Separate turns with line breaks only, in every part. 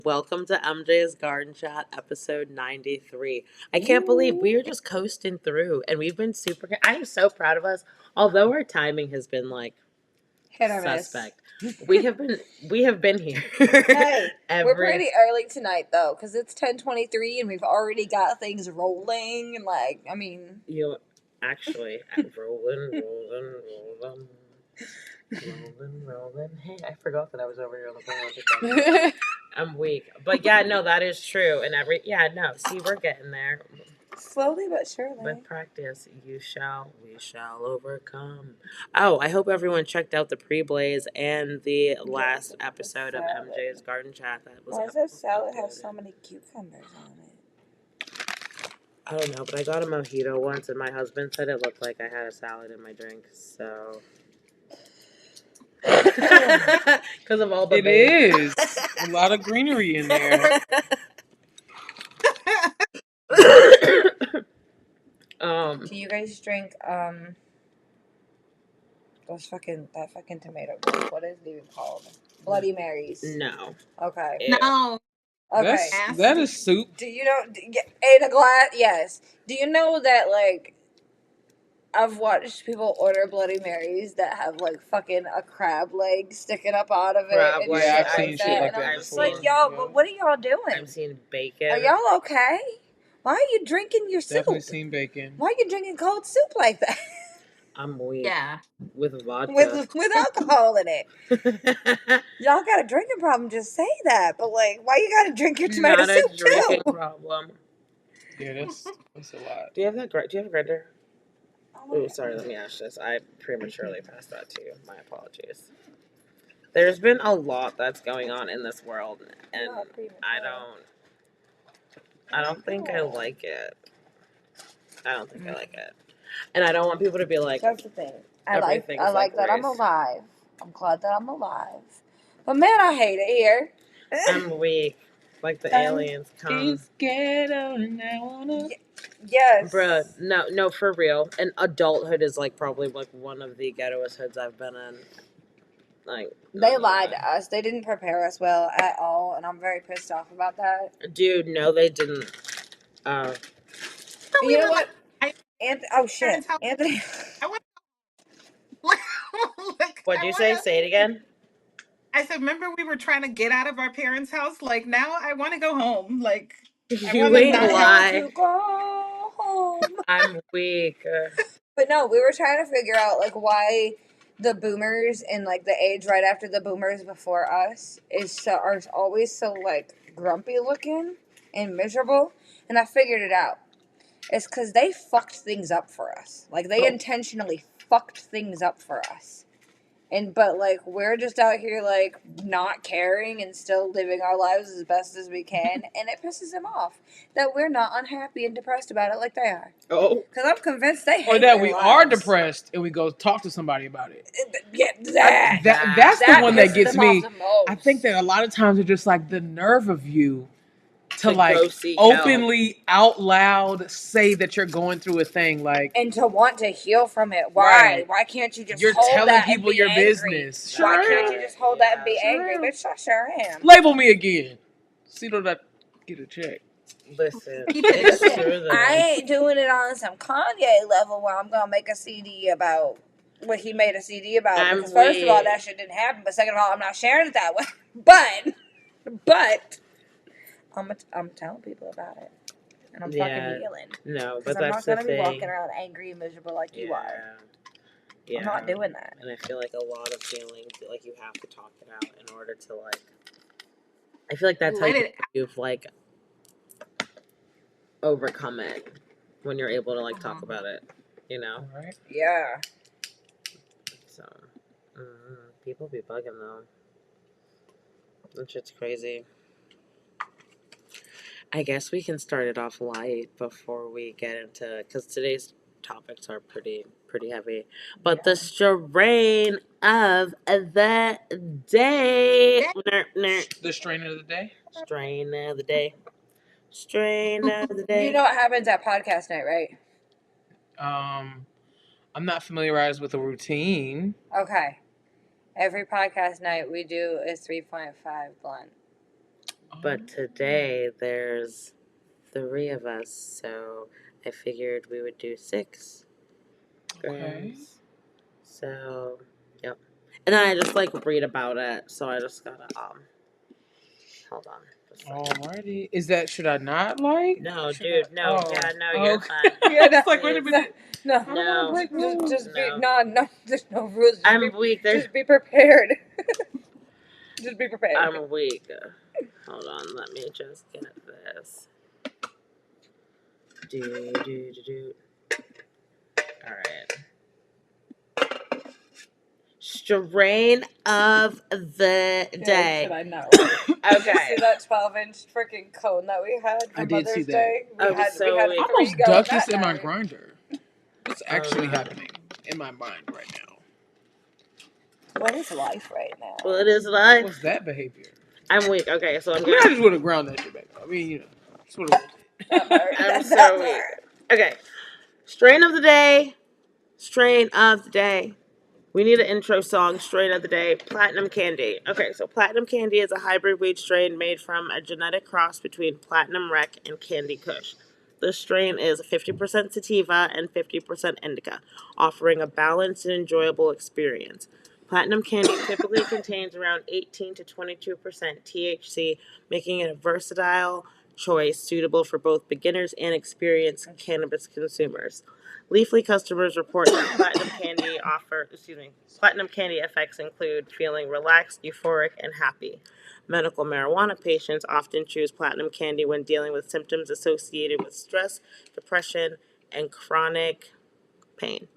Welcome to MJ's Garden Chat, episode 93. I can't believe we are just coasting through and we've been super. I am so proud of us. Although our timing has been like
Hit or miss.
suspect. We have been here.
Hey, we're
every
pretty early tonight though, because it's 10:23 and we've already got things rolling. And
you actually rolling, rolling, rolling. Rolling. Hey, I forgot that I was over here on the phone with you. I'm weak. But yeah, no, that is true. And see, we're getting there.
slowly but surely.
With practice, we shall overcome. Oh, I hope everyone checked out the pre-blaze and the last episode of MJ's Garden Chat. That was
Why does this salad have so many cucumbers on it?
I don't know, but I got a mojito once, and my husband said it looked like I had a salad in my drink, so. Because of all the
It is a lot of greenery in there.
Do you guys drink that fucking tomato juice? What is it even called? Bloody Marys.
No.
Okay.
Ew.
No.
Okay.
That is soup.
Do you know in a glass? Yes. Do you know that I've watched people order Bloody Marys that have fucking a crab leg sticking up out of it.
Crab
and
leg,
shit
Yeah, I've seen
that.
shit like
And I'm
that
just
before.
like, y'all,
Yeah.
what are y'all doing?
I've seen bacon.
Are y'all okay? Why are you drinking your soup?
Definitely seen bacon.
Why are you drinking cold soup like that?
I'm weak.
Yeah.
With vodka.
with alcohol in it. Y'all got a drinking problem, just say that. But why you gotta drink your tomato
Not
soup
a drinking
too?
problem.
Yeah, that's a lot.
Do you have that? Do you have a grinder?
Oh,
Oh, sorry. Let me ask this. I prematurely passed that to you. My apologies. There's been a lot that's going on in this world, and I don't think I like it. I don't think I like it, and I don't want people to be like.
That's the thing. I like
like
that I'm
race.
alive. I'm glad that I'm alive. But man, I hate it here.
I'm weak. Like the aliens come.
It's ghetto and I wanna.
Yes.
Bruh, no, for real. And adulthood is probably one of the ghettoest hoods I've been in.
They lied to us. They didn't prepare us well at all, and I'm very pissed off about that.
Dude, no, they didn't.
You know what? Oh shit, Anthony.
I went.
What'd you say? Say it again.
I said, remember we were trying to get out of our parents' house? Now I want to go home. I
You
want to
ain't
not
lie.
To go home.
I'm weak.
But no, we were trying to figure out why the boomers and the age right after the boomers before us are always so grumpy looking and miserable, and I figured it out. It's because they fucked things up for us. They intentionally fucked things up for us. But we're just out here not caring and still living our lives as best as we can, and it pisses them off that we're not unhappy and depressed about it like they are.
Oh,
Because I'm convinced they hate
Or that
their
we
lives.
are depressed and we go talk to somebody about it.
Yeah,
That's the one that
pisses
gets
them
me.
off the most.
I think that a lot of times it's just the nerve of you to
go seek
openly out loud say that you're going through a thing
and to want to heal from it. Why?
Right.
Why can't you just
You're
hold
telling
that
people
and be
your
angry?
business.
Why
Sure
can't you just hold that and be
Sure
angry?
am.
Bitch, I sure am.
Label me again. See that I get a check.
listen, it's true though.
I ain't doing it on some Kanye level where I'm gonna make a CD about what he made a CD about. Because first of all, that shit didn't happen. But second of all, I'm not sharing it that way. But I'm telling people about it, and I'm fucking healing.
No, but
I'm
that's
not
the
gonna
thing.
be walking around angry and miserable like you are.
Yeah.
I'm not doing that.
And I feel like a lot of feelings, you have to talk it out in order to I feel like that's how you've overcome it when you're able to talk about it,
All right.
Yeah.
So people be bugging though. That shit's crazy. I guess we can start it off light before we get into, because today's topics are pretty heavy. But the strain of the day.
The strain of the day.
Strain of the day. Strain of the day.
You know what happens at podcast night, right?
I'm not familiarized with the routine.
Okay. Every podcast night we do a 3.5 blunt.
But today there's 3 of us, so I figured we would do 6
Okay.
grams. So, yep. And then I just like read about it, so I just gotta hold on. Just a second.
Alrighty. Is that should I not like?
No,
Should
dude,
I?
no,
Oh.
yeah, no, you're
Okay.
fine.
Yeah, no,
It's like, wait a minute.
no,
I don't want to break rules.
just be
No.
no. There's no rules. Just
I'm weak.
Just be prepared. Just be prepared.
I'm weak. Hold on, let me just get this. Do. Alright. Strain of the day.
Should I not?
Okay.
See that 12-inch freaking cone that we had for
I did see
Mother's
that.
Day? We
Oh,
had
so
we had
we-
I
3
almost
go
ducked
that
this in my
night.
grinder. What's actually happening in my mind right now?
What is life right now?
Well, it is life.
What's that behavior?
I'm weak. Okay, so I'm
I mean, I
gonna.
just would have ground that shit back. I mean, you know, just would have.
That part.
I'm
That
so weak.
part.
Okay. Strain of the day. Strain of the day. We need an intro song. Strain of the day. Platinum Candy. Okay, so Platinum Candy is a hybrid wheat strain made from a genetic cross between Platinum Rec and Candy Kush. This strain is 50% sativa and 50% indica, offering a balanced and enjoyable experience. Platinum Candy typically contains around 18 to 22% THC, making it a versatile choice suitable for both beginners and experienced cannabis consumers. Leafly customers report that Platinum Candy effects include feeling relaxed, euphoric, and happy. Medical marijuana patients often choose Platinum Candy when dealing with symptoms associated with stress, depression, and chronic pain.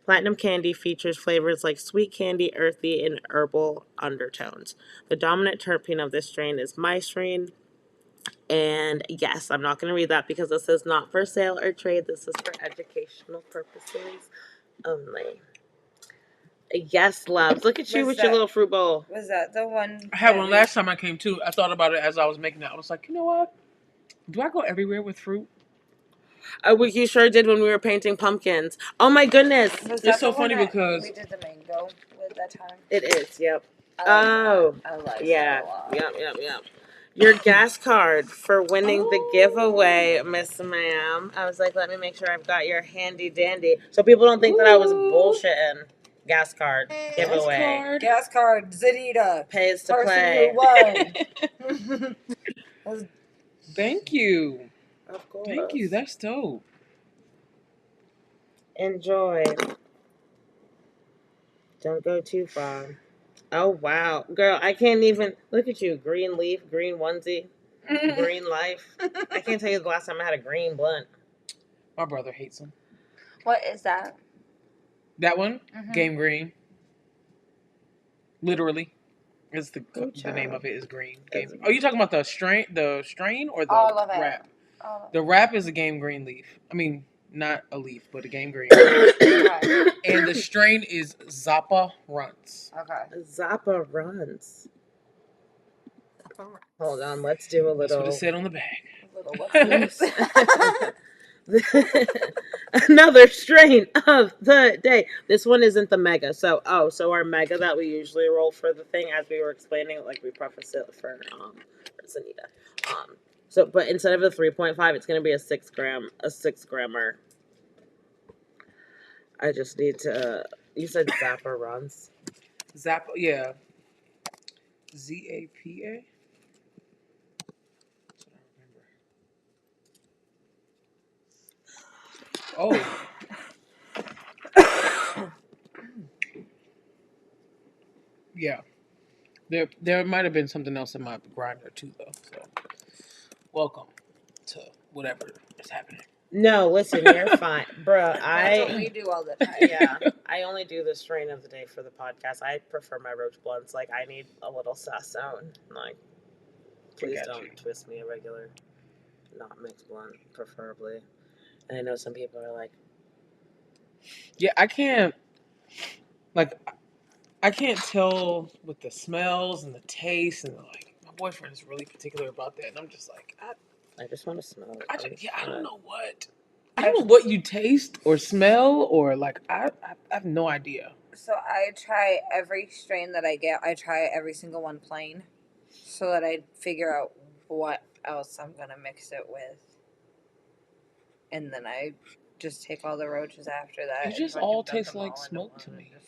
Platinum Candy features flavors like sweet candy, earthy, and herbal undertones. The dominant terpene of this strain is mystrine. And yes, I'm not going to read that because this is not for sale or trade. This is for educational purposes only. Yes, loves. Look at you
Was
with your
that-
little fruit bowl.
Was that the one?
I had
that
one
we-
last time I came too. I thought about it as I was making it. I was like, you know what? Do I go everywhere with fruit?
You sure did when we were painting pumpkins. Oh my goodness.
Was
It's
that
so
the one
funny
that
because-
we did the mango with that time.
It is, yep.
I like
Yeah,
that a lot.
yep. Your gas card for winning the giveaway, Miss Ma'am. I was like, let me make sure I've got your handy dandy. So people don't think that I was bullshitting. Gas card giveaway.
Gas card, Zadita.
Pays to
Person
play.
who won.
Thank you.
Of course.
Thank you. That's dope.
Enjoy. Don't go too far. Oh, wow. Girl, I can't even. Look at you. Green leaf, green onesie, green life. I can't tell you the last time I had a green blunt.
My brother hates them.
What is that?
That one,
Mhm.
Game Green. Literally, it's the
Ooh,
the name
child.
of it is Green.
Is
Game.
it?
Are you talking about the strain or the
All of it.
wrap?
All of
The wrap is a Game Green leaf. I mean, not a leaf, but a Game Green.
it.
And the strain is Zappa Runts.
Okay.
Zappa runs. Hold on, let's do a
That's what
little.
it said on the bag.
Little what's
Another strain of the day. This one isn't the mega. So our mega that we usually roll for the thing, as we were explaining, like we preface it for Zanita. But instead of a 3.5, it's gonna be a 6 grammer. I just need to. You said Zappa runs.
Zappa, yeah. ZAPA. Oh. Yeah. There might have been something else in my grinder too, though. So, welcome to whatever is happening.
No, listen, you're fine, bruh.
That's what we do all the time.
Yeah, I only do the strain of the day for the podcast. I prefer my roach blunts. Like, I need a little sazon. Like, please
got
don't
you.
twist me a regular, not mixed blunt, preferably. And I know some people are like,
Yeah, I can't. Like, I can't tell with the smells and the taste, and like my boyfriend is really particular about that, and I'm just like,
I just want to smell it.
I don't know what. I
I
don't know what you taste or smell or like. I have no idea.
So I try every strain that I get. I try every single one plain, so that I figure out what else I'm gonna mix it with, and then I just take all the roaches after that.
It
and
just
fucking
all
dump
tastes
them
like
all into
smoke
one
to
and
me.
just-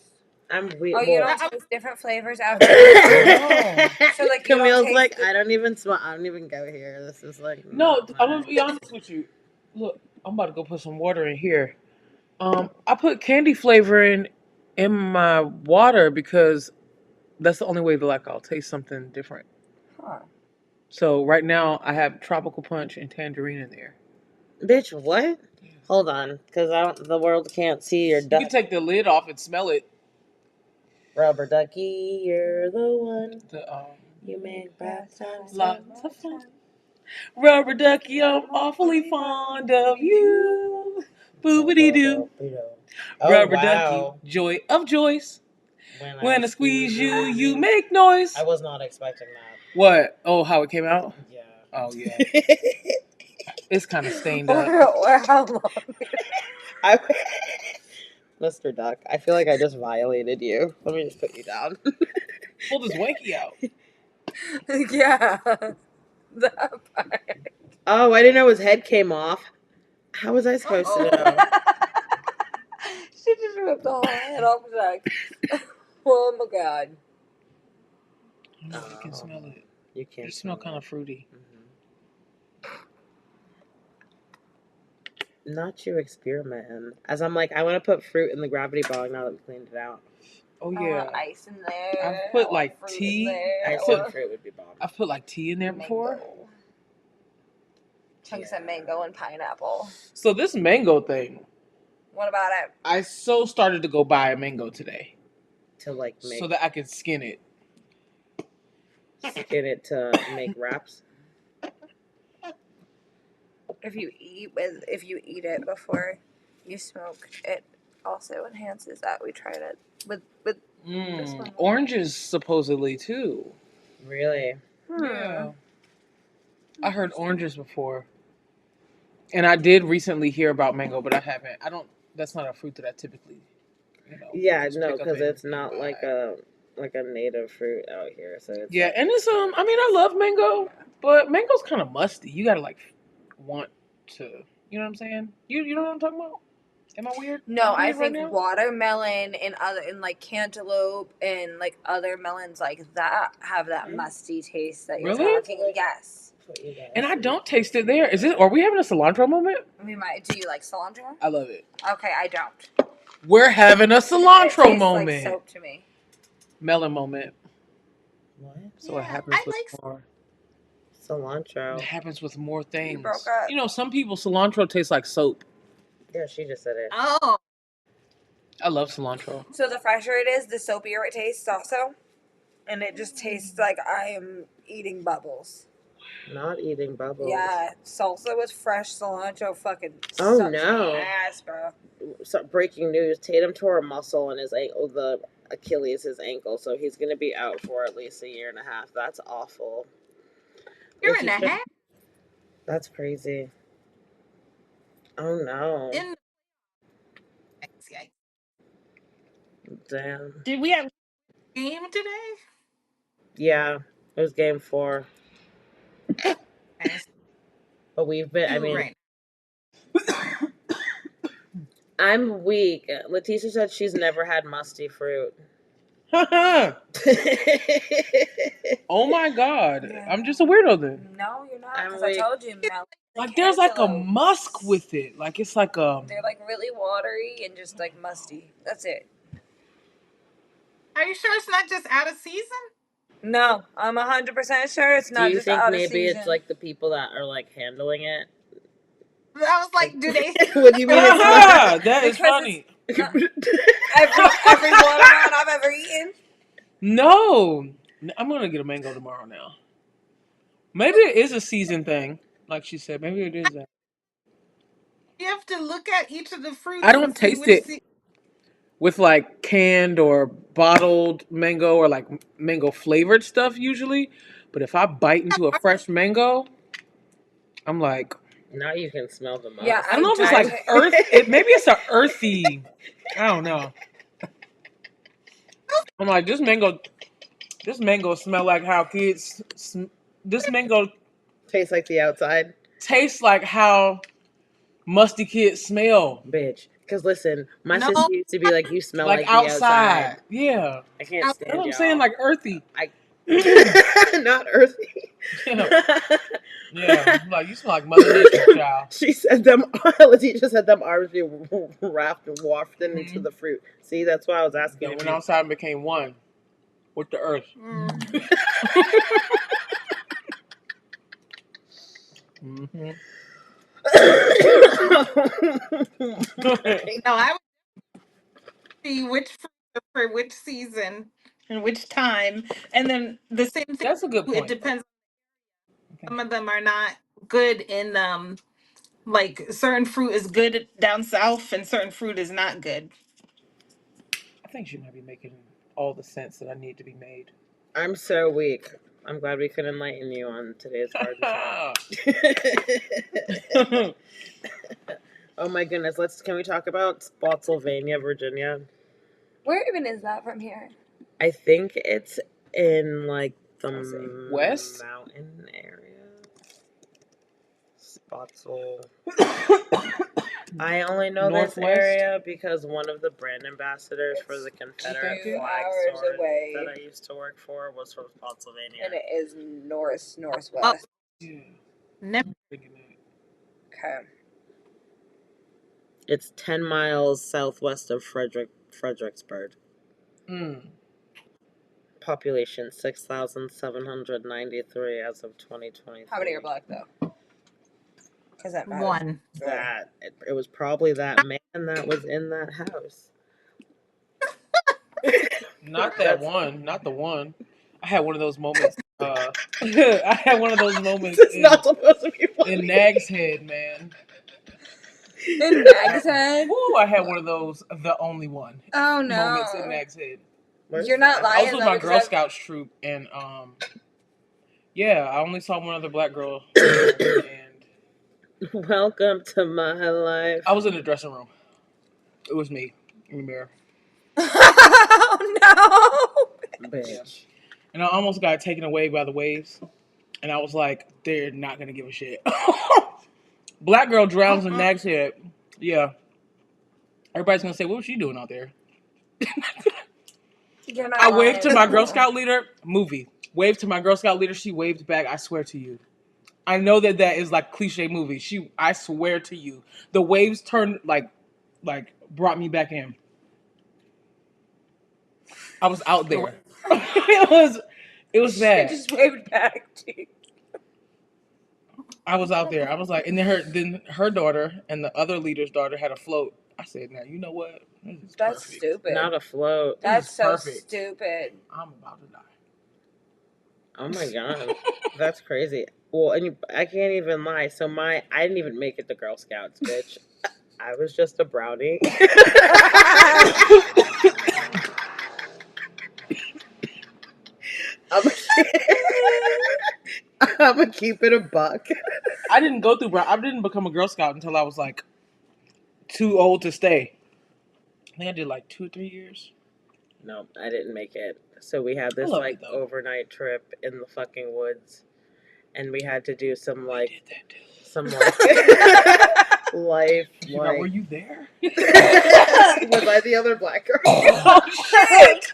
I'm weird.
Oh, you
Well,
don't taste different flavors after?
No.
So like you don't
Camille's
taste
like,
the-
I don't even smell. I don't even go here. This is like
No,
not
I'm gonna
mine.
be honest with you. Look, I'm about to go put some water in here. I put candy flavor in my water because that's the only way that like I'll taste something different.
Huh.
So right now I have tropical punch and tangerine in there.
Bitch, what? Hold on, because the world can't see your
You
duck.
can take the lid off and smell it.
Rubber ducky, you're the one.
The
You make bath time
lots of fun. Rubber ducky, I'm awfully fond of you. Boobity doo.
Oh,
Rubber
wow.
ducky, joy of joys.
When
When I squeeze you, you make noise.
I was not expecting that.
What? Oh, how it came out?
Yeah.
Oh yeah. It's kind of stained
Or,
up.
or how long?
I, Mr. Duck, I feel like I just violated you. Let me just put you down.
Pull this wanky out.
Yeah. That part.
Oh, I didn't know his head came off. How was I supposed to know?
She just ripped the whole head off Zach. Oh my god.
I don't know if you can smell it.
You can't.
It smells kind of fruity.
Not you experimenting. As I'm like, I want to put fruit in the gravity bong now that we cleaned it out.
Oh
I
yeah.
want ice in there.
I've put
I want
like
fruit
tea.
in there.
Ice
I
and
want
fruit would be bomb.
I've put like tea in there before.
mango. Chunks of mango and pineapple.
So this mango thing,
What about it?
I so started to go buy a mango today
To like make
so that I can skin it.
skin it to make wraps.
If you eat it before you smoke, it also enhances that. We tried it with this one.
Oranges supposedly too.
Really?
Yeah. I heard oranges before. And I did recently hear about mango, but I haven't. That's not a fruit that I typically,
Yeah,
just
no,
pick up
because
and
it's not
buy.
like a native fruit out here. So it's
Yeah,
like,
and it's I mean I love mango, but mango's kind of musty. You gotta like want to, you know what I'm saying? You know what I'm talking about? Am I weird?
No,
I'm
I
weird
think
right now?
watermelon and like cantaloupe and like other melons like that have that musty taste that you're
Really?
talking. Yes.
And I don't taste it there. Are we having a cilantro moment?
We might. Do you like cilantro?
I love it.
Okay, I don't.
We're having a
It
cilantro
tastes
moment.
like soap to me.
Melon moment.
what?
So it
Yeah,
happens
I
with
like
more.
Cilantro.
It happens with more things.
broke up.
You know, some people cilantro tastes like soap.
Yeah, she just said it.
Oh,
I love cilantro.
So the fresher it is, the soapier it tastes also. And it just tastes like I am eating bubbles.
Not eating bubbles.
Yeah, salsa with fresh cilantro fucking
Oh,
sucks
no.
my ass, bro.
So, breaking news: Tatum tore a muscle in his ankle, the Achilles, his ankle. So he's gonna be out for at least a year and a half. That's awful.
year and a half
That's crazy. Oh no!
in.
Damn.
Did we have a game today?
Yeah, it was game 4. But we've been. I mean,
Right.
I'm weak. Leticia said she's never had musty fruit.
Oh my god.
Yeah.
I'm just a weirdo then.
No, you're not.
I'm
Because
like-
I told you, melon.
Like there's like a
cantaloupe.
musk with it. Like it's like
They're like really watery and just like musty. That's it.
Are you sure it's not just out of season?
No, I'm 100% sure it's
Do
not
you
just
think
out of
maybe
season.
it's like the people that are like handling it?
I was like, do they?
What do you mean it's not?
Ah, that is
Because
funny.
every watermelon I've ever eaten.
No. I'm gonna get a mango tomorrow now. Maybe it is a season thing. Like she said. Maybe it is that.
You have to look at each of the fruits.
I don't
and see
taste
which
it. With like canned or bottled mango or like mango flavored stuff usually. But if I bite into a fresh mango, I'm like,
Now you can smell the must.
Yeah,
I don't know if it's
I-
like earth. Maybe it's a earthy. I don't know. I'm like this mango smell like how kids. This mango
Tastes like the outside.
Tastes like how musty kids smell.
Bitch. Because listen, my
No.
sister used to be like, you smell
Like
like the outside.
Yeah.
I can't
That's
That's
stand
what I'm
y'all.
saying, like earthy.
Not earthy.
Yeah. Like, you smell like Mother Nature, child.
She said them. Letitia said them arms be wrapped and wafted into the fruit. See, that's why I was asking.
They
if
went
you-
outside and became one with the earth. Mm-hmm.
No, I would see which fruit for which season and which time, and then the same thing.
That's a good
It
point.
depends.
Okay.
Some of them are not good in like certain fruit is good down south and certain fruit is not good.
I think she might be making all the sense that I need to be made.
I'm so weak. I'm glad we could enlighten you on today's garden talk. Oh my goodness! Can we talk about Spotsylvania, Virginia?
Where even is that from here?
I think it's in like the
West?
mountain area. Spotsylvania. I only know this
Northwest?
area because one of the brand ambassadors for the Confederate
2
flag
hours
store
away.
that I used to work for was from Spotsylvania.
And it is northwest.
Yeah.
Never.
Okay.
It's 10 miles southwest of Fredericksburg. Population 6,793 as of 2023.
How many are black though? Because that matters.
One.
That it was probably that man that was in that house.
Not that one. Not the one. I had one of those moments. I had one of those moments
It's not supposed to be funny.
in Nag's Head, man.
In Nag's Head?
Woo, I had one of those, the only one.
Oh no.
Moments in Nag's Head.
You're not lying.
I was with my Girl Scouts troop, and yeah, I only saw one other black girl, and
Welcome to my life.
I was in the dressing room. It was me in the mirror.
Oh no.
Bitch.
And I almost got taken away by the waves, and I was like, they're not gonna give a shit. Black girl drowns in Nag's Head. Yeah. Everybody's gonna say, what was she doing out there?
You're not
I
lying.
waved to my Girl Scout leader. Movie. Waved to my Girl Scout leader. She waved back. I swear to you. I know that is like cliche movie. I swear to you. The waves turned like brought me back in. I was out there. it was bad.
She just waved back to you.
I was out there. I was like, and then her daughter and the other leader's daughter had a float. I said, now you know what?
That's
perfect.
stupid.
Not afloat.
That's so
perfect.
stupid.
I'm about to die.
Oh my god. That's crazy. Well, and I can't even lie. So I didn't even make it to Girl Scouts, bitch. I was just a brownie. I'm gonna keep it a buck.
I didn't become a Girl Scout until I was like too old to stay. I think I did like 2 or 3 years.
No, I didn't make it. So we had this like overnight trip in the fucking woods, and we had to do some like life.
Were you there?
Was I the other black girl?
Oh shit!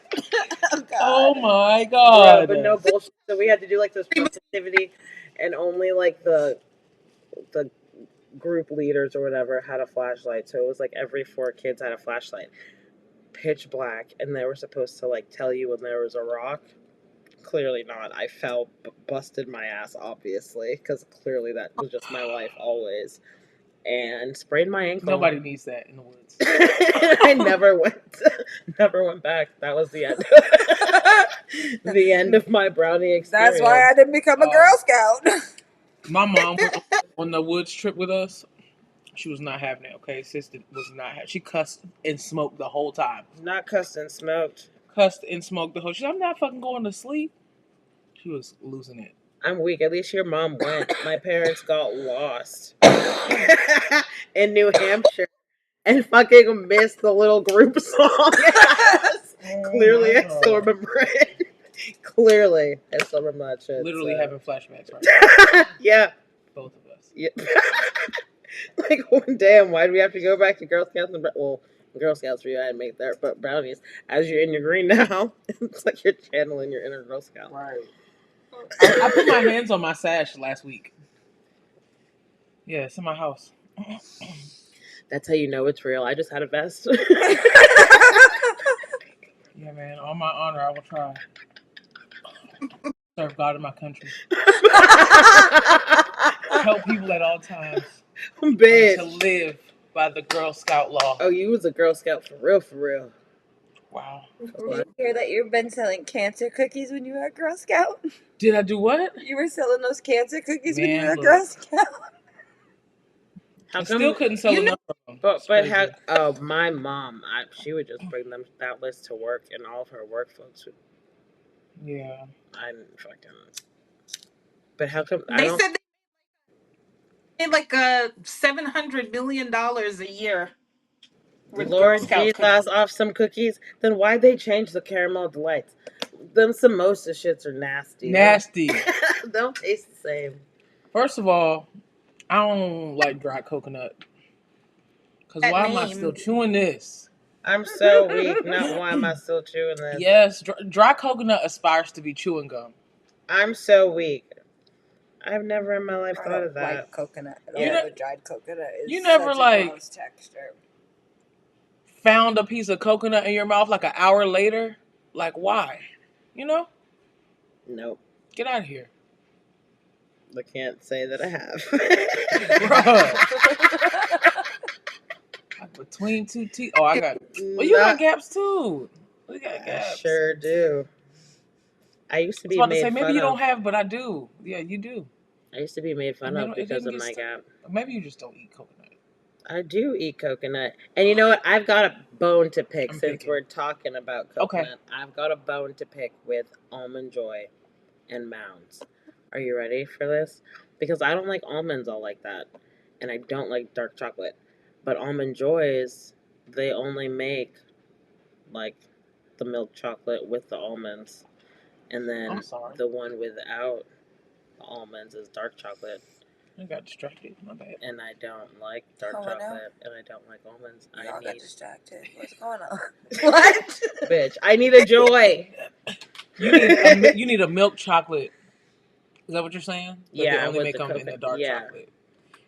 Oh my god!
Bro, but no bullshit. So we had to do like this activity, and only like the group leaders or whatever had a flashlight. So it was like every 4 kids had a flashlight. Pitch black, and they were supposed to like tell you when there was a rock. Clearly not. I fell, busted my ass, obviously, because clearly that was just my life always, and sprained my ankle.
Nobody needs that in the woods.
I never went back. That was the end. The end of my brownie experience.
That's why I didn't become a Girl Scout.
My mom went on the woods trip with us. She was not having it, okay? Sister was not having it. She cussed and smoked the whole time.
Not cussed and smoked.
Cussed and smoked the whole time. She said, I'm not fucking going to sleep. She was losing it.
I'm weak. At least your mom went. My parents got lost in New Hampshire and fucking missed the little group song. Clearly, I still remember it. Clearly, I still remember that shit.
Literally having flashbacks right
Yeah.
Both of us.
Yeah. Like, damn, why do we have to go back to Girl Scouts and Girl Scouts for you, I make that, but brownies. As you're in your green now, it's like you're channeling your inner Girl Scout.
Right. I put my hands on my sash last week. Yeah, it's in my house.
That's how you know it's real. I just had a vest.
Yeah, man. On my honor, I will try. Serve God in my country. Help people at all times.
Bitch.
To live by the Girl Scout law.
Oh, you was a Girl Scout for real, for real.
Wow.
Did you hear that you've been selling cancer cookies when you were a Girl Scout?
Did I do what?
You were selling those cancer cookies when you were a
Man,
Girl
look.
Scout.
I still couldn't sell enough of them.
But
It's crazy.
my mom, she would just bring them that list to work, and all of her work folks would.
Yeah.
I didn't fucking. But how come
They said they made like $700 million a year with Girl
Lord
Scout
Jesus
cookies.
off some cookies? Then why'd they change the caramel delights? Them samosa shits are nasty.
Nasty.
Don't taste the same.
First of all, I don't like dry coconut. Because
That
why am I
name.
still chewing this?
I'm so weak. Not why am I still chewing this?
Yes, dry coconut aspires to be chewing gum.
I'm so weak. I've never in my life
I
thought
don't
of that.
like coconut at
You
all.
know-
But dried coconut is
you never,
such
like-
a gross texture.
Found a piece of coconut in your mouth like an hour later? Like, why? You know?
Nope.
Get out of here.
I can't say that I have.
Bruh. Like between two teeth. Oh, I got. Well, you got gaps too. We got gaps.
I sure do. I used to
I was
be
about to
made
say, maybe
fun
you don't
of.
have, but I do. Yeah, you do.
I used to be made fun of because of my gap.
Maybe you just don't eat coconut.
I do eat coconut. And you know what? I've got a bone to pick since we're talking about coconut.
Okay.
I've got a bone to pick with Almond Joy and Mounds. Are you ready for this? Because I don't like almonds all like that. And I don't like dark chocolate. But Almond Joys, they only make like the milk chocolate with the almonds. And then
I'm sorry.
the one without the almonds is dark chocolate.
I got distracted. My bad.
And I don't like dark chocolate, and I don't like almonds.
I got distracted. What's going on?
What? Bitch, I need a Joy.
You need a milk chocolate. Is that what you're saying? That
Yeah,
they only
with
make
the
them in the dark chocolate.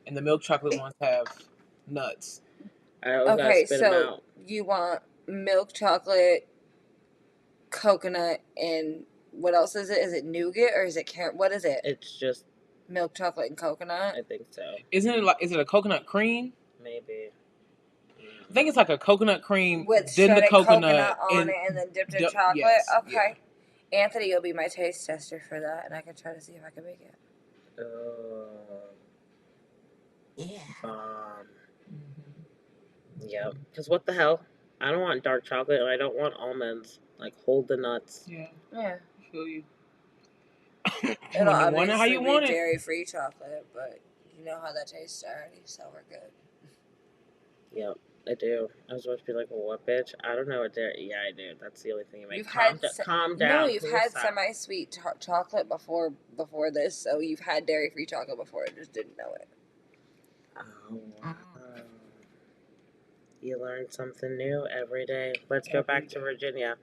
And the milk chocolate ones have nuts.
I always gotta spit them out.
You want milk chocolate, coconut, and what else is it? Is it nougat or is it carrot? What is it?
It's just
milk chocolate and coconut.
I think so.
Isn't it like? Is it a coconut cream?
Maybe.
I think it's like a coconut cream
with
then the
coconut on it and then dipped in chocolate.
Yes,
okay, yeah. Anthony, you'll be my taste tester for that, and I can try to see if I can make it.
Yeah. Yep. Because what the hell? I don't want dark chocolate, and I don't want almonds. Like, hold the nuts.
Yeah.
Yeah.
I feel you.
It'll
when you want it how you want it.
Dairy-free chocolate, but you know how that tastes already, so we're good.
Yep, I do. I was about to be like, well, what, bitch? I don't know what dairy. Yeah, I do. That's the only thing you make. Calm down.
No, you've had semi-sweet chocolate before this, so you've had dairy-free chocolate before. I just didn't know it.
Oh, wow. You learn something new every day. Let's go back to Virginia.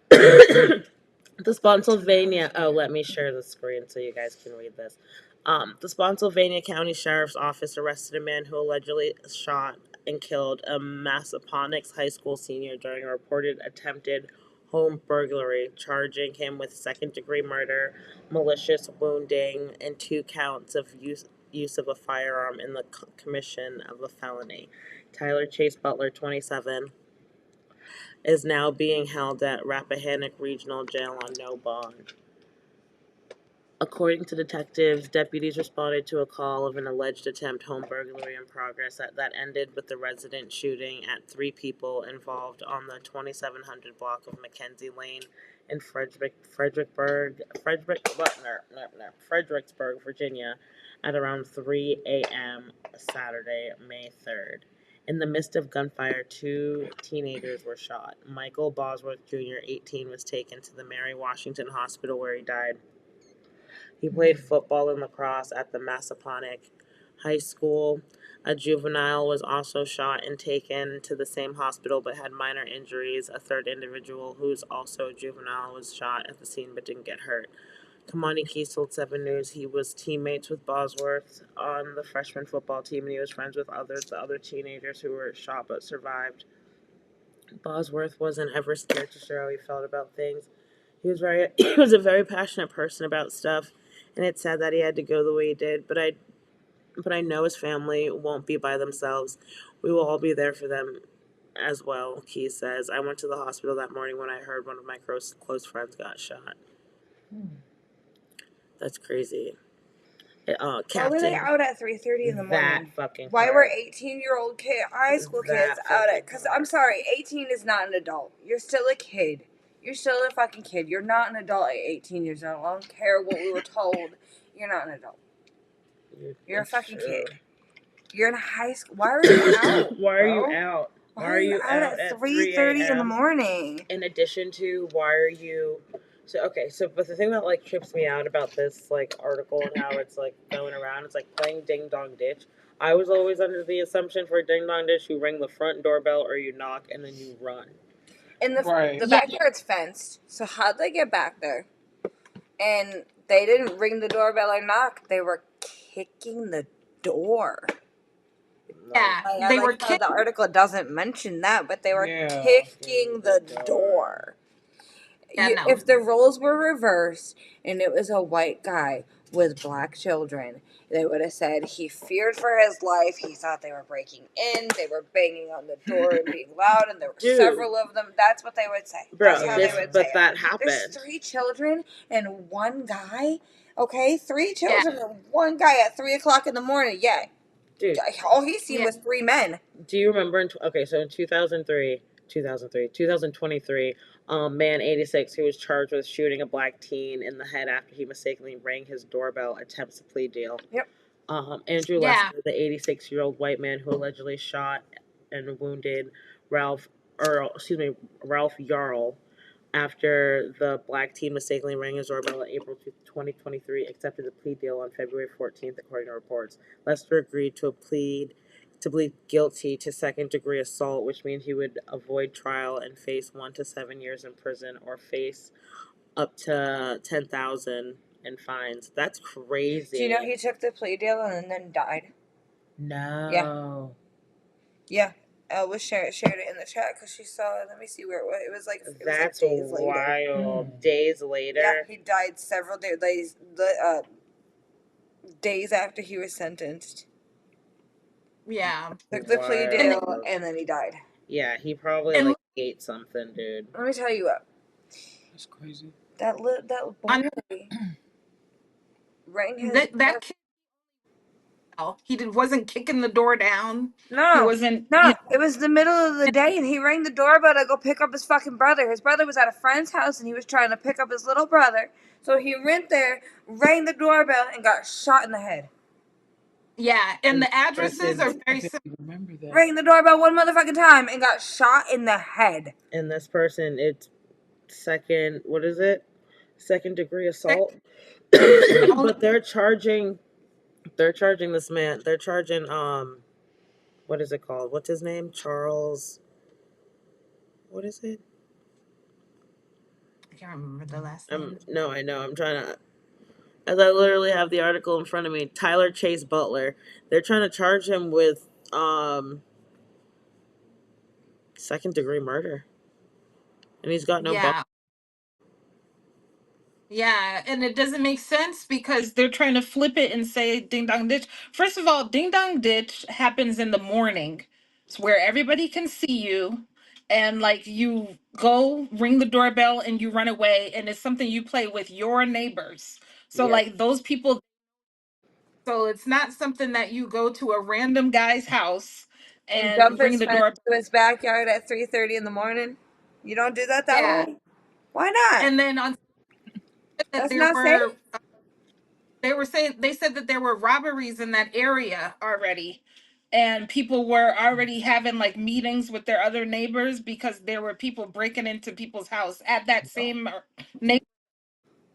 The Spotsylvania. Oh, let me share the screen so you guys can read this. The Spotsylvania County Sheriff's Office arrested a man who allegedly shot and killed a Massaponax high school senior during a reported attempted home burglary, charging him with second-degree murder, malicious wounding, and 2 counts of use of a firearm in the commission of a felony. Tyler Chase Butler, 27, is now being held at Rappahannock Regional Jail on no bond. According to detectives, deputies responded to a call of an alleged attempt home burglary in progress that ended with the resident shooting at 3 people involved on the 2700 block of Mackenzie Lane in Fredericksburg, Virginia, at around 3 a.m. Saturday, May 3rd. In the midst of gunfire, 2 teenagers were shot. Michael Bosworth Jr., 18, was taken to the Mary Washington Hospital where he died. He played football and lacrosse at the Massaponack High School. A juvenile was also shot and taken to the same hospital but had minor injuries. A third individual, who's also a juvenile, was shot at the scene but didn't get hurt. Kamani Keys told 7 News he was teammates with Bosworth on the freshman football team and he was friends with the other teenagers who were shot but survived. Bosworth wasn't ever scared to share how he felt about things. He was a very passionate person about stuff, and it's sad that he had to go the way he did. But I know his family won't be by themselves. We will all be there for them as well. Keys says, I went to the hospital that morning when I heard one of my close friends got shot. That's crazy.
Why were they
Captain,
out at 3:30 in the
that
morning?
fucking
Why
part.
were 18-year-old high school
That
kids out at?
fucking
Because
part.
I'm sorry, 18 is not an adult. You're still a kid. You're still a fucking kid. You're not an adult at 18 years old. I don't care what we were told. You're not an adult. You're a
That's
fucking
true.
kid. You're in high school. Why are you out?
Why are you
bro?
out?
Why are you out at 3:30 in the morning?
In addition to, why are you? But the thing that like trips me out about this like article and how it's like going around, it's like playing ding dong ditch. I was always under the assumption for ding dong ditch, you ring the front doorbell or you knock and then you run.
And the
Right.
Yeah.
backyard's fenced. So how'd they get back there? And they didn't ring the doorbell or knock. They were kicking the door.
Yeah,
Like, I
they were
like how the article doesn't mention that, but they were
Yeah.
kicking the door.
Yeah, no.
If the roles were reversed and it was a white guy with black children, they would have said he feared for his life. He thought they were breaking in. They were banging on the door and being loud, and there were
Dude.
several of them. That's what they would say.
Bro,
That's how they would say
but
it.
that happened.
There's 3 children and 1 guy. Okay, 3 children and 1 guy at 3:00 in the morning. Yeah,
Dude,
all he seen
Yeah.
was 3 men.
do you remember so in 2023, man 86 who was charged with shooting a black teen in the head after he mistakenly rang his doorbell attempts a plea deal.
Yep.
Andrew
Yeah.
Lester, the 86-year-old white man who allegedly shot and wounded Ralph Yarl after the black teen mistakenly rang his doorbell in April 2023, accepted a plea deal on February 14th, according to reports. Lester agreed to plead guilty to second-degree assault, which means he would avoid trial and face 1 to 7 years in prison or face up to $10,000 in fines. That's crazy.
Do you know he took the plea deal and then died?
No.
Yeah. Elvis shared it in the chat because she saw it. Let me see where it was. It was like
That's
days later.
wild. Days later.
Yeah, he died several days days after he was sentenced.
Yeah.
Took the plea
Wild.
deal and then he died.
Yeah, he probably
And-
like ate something, dude.
Let me tell you what.
That's crazy.
That boy rang his
that kid, wasn't kicking the door down. He
No,
wasn't.
it was the middle of the day, and he rang the doorbell to go pick up his fucking brother. His brother was at a friend's house, and he was trying to pick up his little brother. So he went there, rang the doorbell, and got shot in the head.
Yeah, and the addresses are very similar.
Remember that.
Rang the doorbell one motherfucking time and got shot in the head.
And this person, it's second degree assault. But they're charging this man. They're charging what is it called? What's his name? Charles. What is it?
I can't remember the last name.
No, I know. I'm trying to. As I literally have the article in front of me, Tyler Chase Butler. They're trying to charge him with second-degree murder, and he's got no.
Yeah, and it doesn't make sense because they're trying to flip it and say ding dong ditch. First of all, ding dong ditch happens in the morning. It's where everybody can see you and like you go ring the doorbell and you run away and it's something you play with your neighbors. So
Yeah.
like those people, so it's not something that you go to a random guy's house and
dump
ring
his
the
friend
doorbell.
to his backyard at 3:30 in the morning. You don't do that
Yeah.
way. Why not?
And then on that
That's
there
not
were
safe.
they said that there were robberies in that area already and people were already having like meetings with their other neighbors because there were people breaking into people's house at that same neighbor.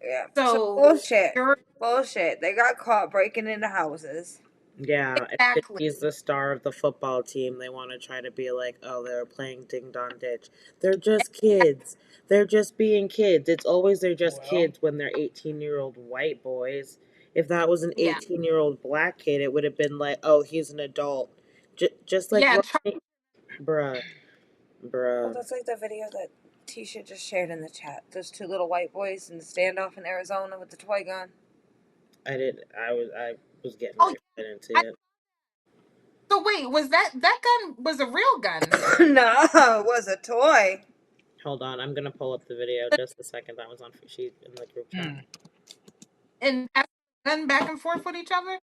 Yeah. So
So
bullshit.
you're
Bullshit. They got caught breaking into houses.
Yeah, and if
exactly.
he's the star of the football team. They want to try to be like, oh, they were playing Ding Dong Ditch. They're just kids. They're just being kids. It's always they're just
Well,
kids when they're 18-year-old white boys. If that was an
Yeah.
18-year-old black kid, it would have been like, oh, he's an adult. Just like
Yeah.
Rodney, bruh,
Well,
bruh.
that's like the video that Tisha just shared in the chat. Those two little white boys in the standoff in Arizona with the toy gun.
I was getting
Oh,
ready to get into
I,
it.
so wait, was that gun was a real gun?
No, it was a toy.
Hold on, I'm gonna pull up the video just a second. That was on sheet in the group chat.
And passing the gun back and forth with each other?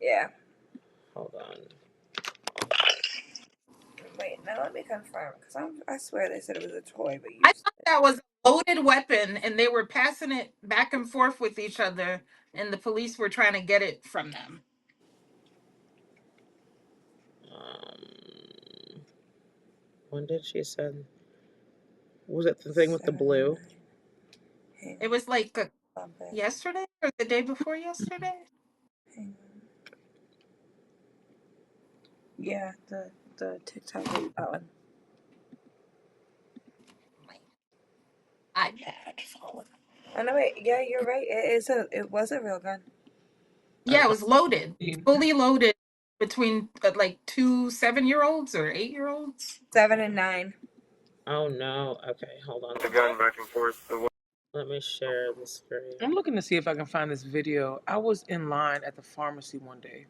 Yeah.
Hold on.
Wait, now let me confirm, because I swear they said it was a toy, but you
I
said
thought that was a loaded weapon and they were passing it back and forth with each other and the police were trying to get it from them.
When did she send? Was it the thing with the blue?
Hang
It was like
on, babe.
yesterday or the day before yesterday?
Hang on. Yeah, the TikTok video, that one.
My iPad phone.
Oh no, wait. Yeah, you're right. It was a real gun.
Yeah, it was loaded, fully loaded between like two 7-year-olds or 8-year-olds.
7 and 9.
Oh no. Okay, hold on.
The gun back and forth.
Let me share the screen.
I'm looking to see if I can find this video. I was in line at the pharmacy one day,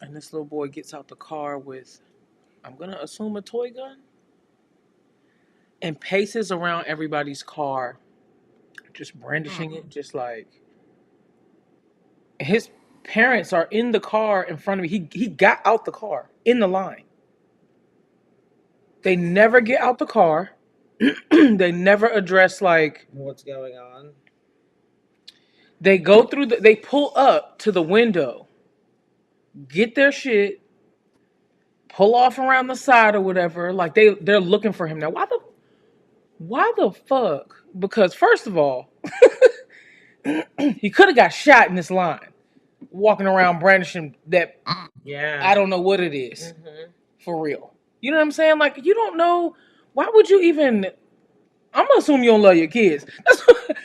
and this little boy gets out the car with, I'm gonna assume, a toy gun, and paces around everybody's car, just brandishing it, just like. His parents are in the car in front of me. He got out the car in the line. They never get out the car. They never address like
What's going on?
they go through they pull up to the window, get their shit, pull off around the side or whatever. Like they're looking for him now. Why the fuck? Because first of all, he could have got shot in this line, walking around brandishing that.
Yeah.
I don't know what it is.
Mm-hmm.
For real. You know what I'm saying? Like, you don't know. Why would you even... I'm going to assume you don't love your kids.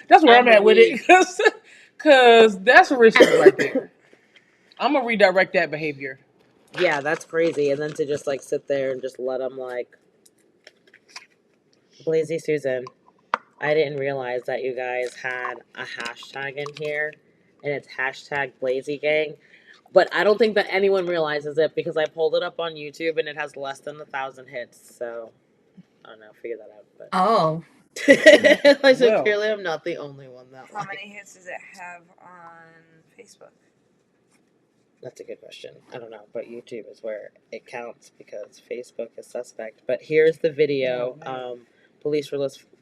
That's where I'm at with it. Because that's risky right there. I'm going to redirect that behavior.
Yeah, that's crazy. And then to just like sit there and just let them like... Blazy Susan, I didn't realize that you guys had a hashtag in here. And it's hashtag Blazy Gang. But I don't think that anyone realizes it because I pulled it up on YouTube and it has less than 1,000 hits. So, I don't know. Figure that out. But
Oh.
so clearly I'm not the only one that
How many hits does it have on Facebook?
That's a good question. I don't know, but YouTube is where it counts because Facebook is suspect. But here's the video. Police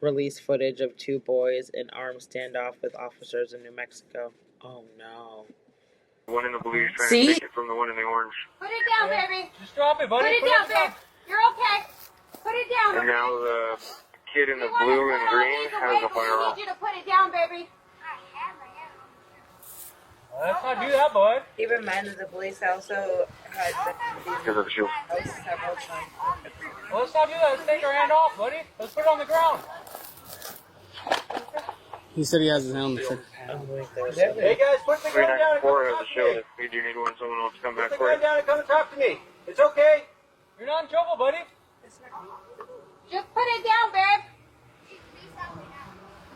release footage of two boys in armed standoff with officers in New Mexico. Oh no.
One in the blue is trying
See?
to take it from the one in the orange.
Put it down, baby.
Just drop it, buddy.
Put it down, babe. You're okay. Put it down.
And now the kid in the
We wanna
blue
put
and
all
green
these
has
away,
a
but we
firearm.
need you to put it down, baby.
Let's not do that, bud.
Keep in mind that the police also had
Because of the shield.
several times.
Well, let's not do that. Let's take our hand off, buddy. Let's put it on the ground.
He said he has his helmet.
Hey, guys, put the gun down and come
394 has
talk
a
to
shield
me.
if you do need one. Someone else come back
Put the
for
gun
it.
down and come and talk to me. It's okay. You're not in trouble, buddy.
Just put it down, babe.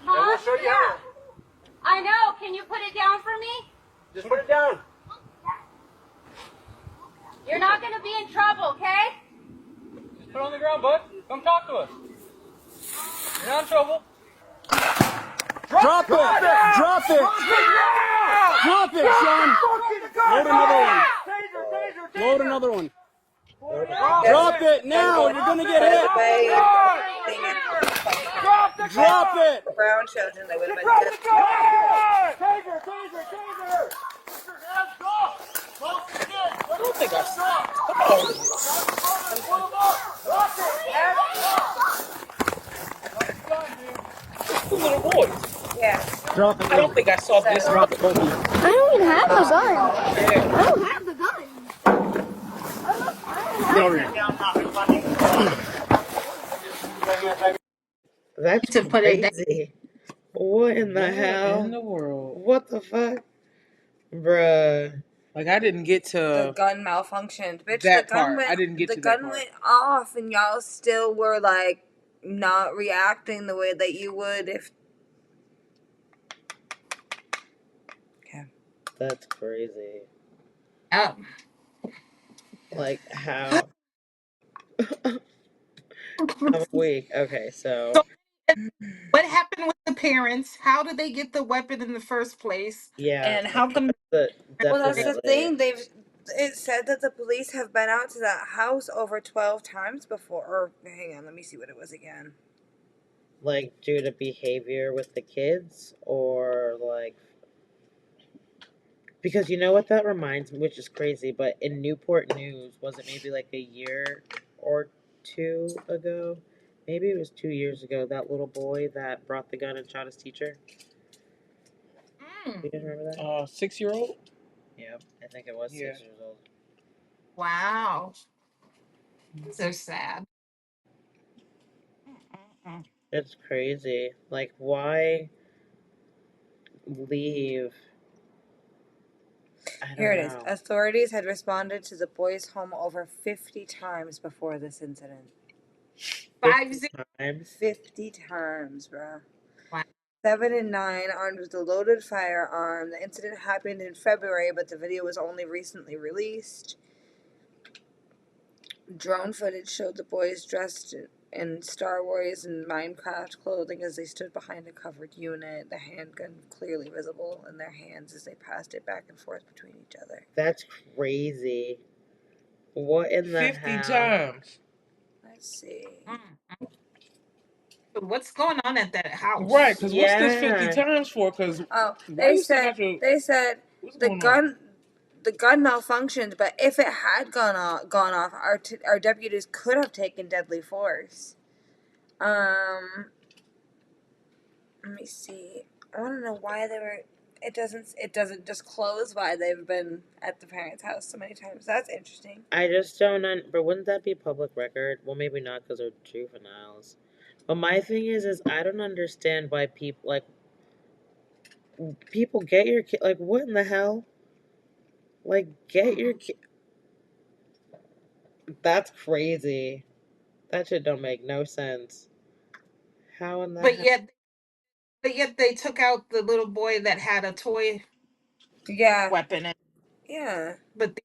And we'll show you how.
I know. Can you put it down for me?
Just put it down.
You're not going to be in trouble, okay?
Just put it on the ground, bud. Come talk to us. You're not in trouble.
Drop it! Drop it! Drop it, Sean! Load another one. Load another one. Drop it now! You're gonna get hit! Drop it!
Brown children, they would have been dead.
I don't think I
Drop it.
I don't think I saw this one.
Drop it, both of you.
I don't even have the gun.
Yeah.
I don't have the gun.
Get over here.
That's
To put it down.
crazy. What in the
What
hell?
in the world?
What the fuck? Bruh.
Like I didn't get
The
to
gun malfunctioned, bitch.
that
The gun
part.
went.
I didn't get
the
to that
gun
part.
went off, and y'all still were like not reacting the way that you would if. Okay.
That's crazy.
Oh.
Like, how? I'm weak. Okay, so.
So what happened with the parents? How did they get the weapon in the first place?
Yeah.
And how come
Well, that's the
Definitely.
thing. It said that the police have been out to that house over 12 times before. Or hang on, let me see what it was again.
Like, due to behavior with the kids, or like. Because you know what that reminds me, which is crazy, but in Newport News, was it maybe like a year or two ago? Maybe it was 2 years ago, that little boy that brought the gun and shot his teacher. You didn't remember that?
6-year-old?
Yeah, I think it was
Yeah.
6 years old.
Wow. So sad.
It's crazy. Like, why leave? I don't
Here it is.
know.
Authorities had responded to the boys' home over 50 times before this incident.
50 times?
50 times, bro.
Wow.
7 and 9 armed with a loaded firearm. The incident happened in February, but the video was only recently released. Drone footage showed the boys dressed in Star Wars and Minecraft clothing as they stood behind a covered unit, the handgun clearly visible in their hands as they passed it back and forth between each other.
That's crazy. What in the
50
hell?
times.
Let's see.
So what's going on at that house?
Right, because what's this
Yeah.
50 times for? Because
Oh,
why you still have to...
they said
What's
the
going on?
the gun malfunctioned, but if it had gone off, our deputies could have taken deadly force. Let me see. I want to know why they were. It doesn't disclose why they've been at the parents' house so many times. That's interesting.
I just don't but wouldn't that be public record? Well, maybe not because they're juveniles. But my thing is I don't understand why people get your kid. Like, what in the hell? Like, get your kid. That's crazy. That shit don't make no sense. How in the
But
hell?
yet they took out the little boy that had a toy weapon.
Yeah.
But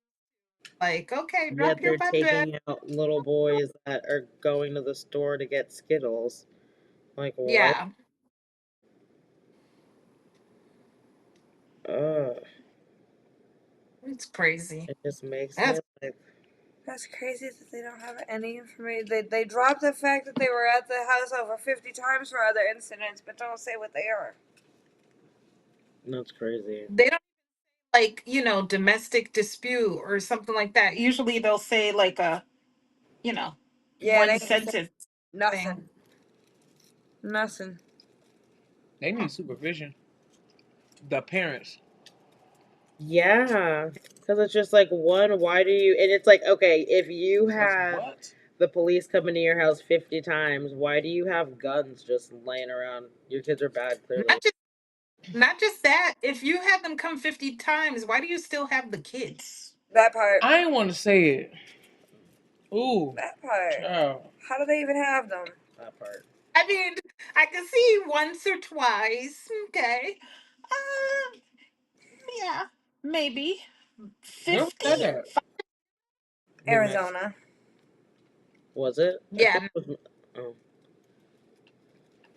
like, okay,
Yet
drop your
they're
weapon.
taking out little boys that are going to the store to get Skittles. Like, what?
Yeah.
Ugh.
It's crazy.
It just makes
That's
me like.
That's crazy that they don't have any information. They dropped the fact that they were at the house over 50 times for other incidents, but don't say what they are.
That's crazy.
they don't like, domestic dispute or something like that. Usually they'll say like a,
Yeah,
one
they ain't say
sentence
nothing.
thing.
Nothing.
They need supervision. The parents.
Yeah, because it's just like, one, why do you, and it's like, okay, if you have
What?
the police come into your house 50 times, why do you have guns just laying around? Your kids are bad, clearly.
Not just that. If you had them come 50 times, why do you still have the kids?
That part.
I ain't want to say it. Ooh.
That part.
Child.
How do they even have them?
That part.
I mean, I can see once or twice. Okay. Yeah, maybe.
Where was
50?
that at?
Arizona.
Was it? I
Yeah.
thought it was, oh.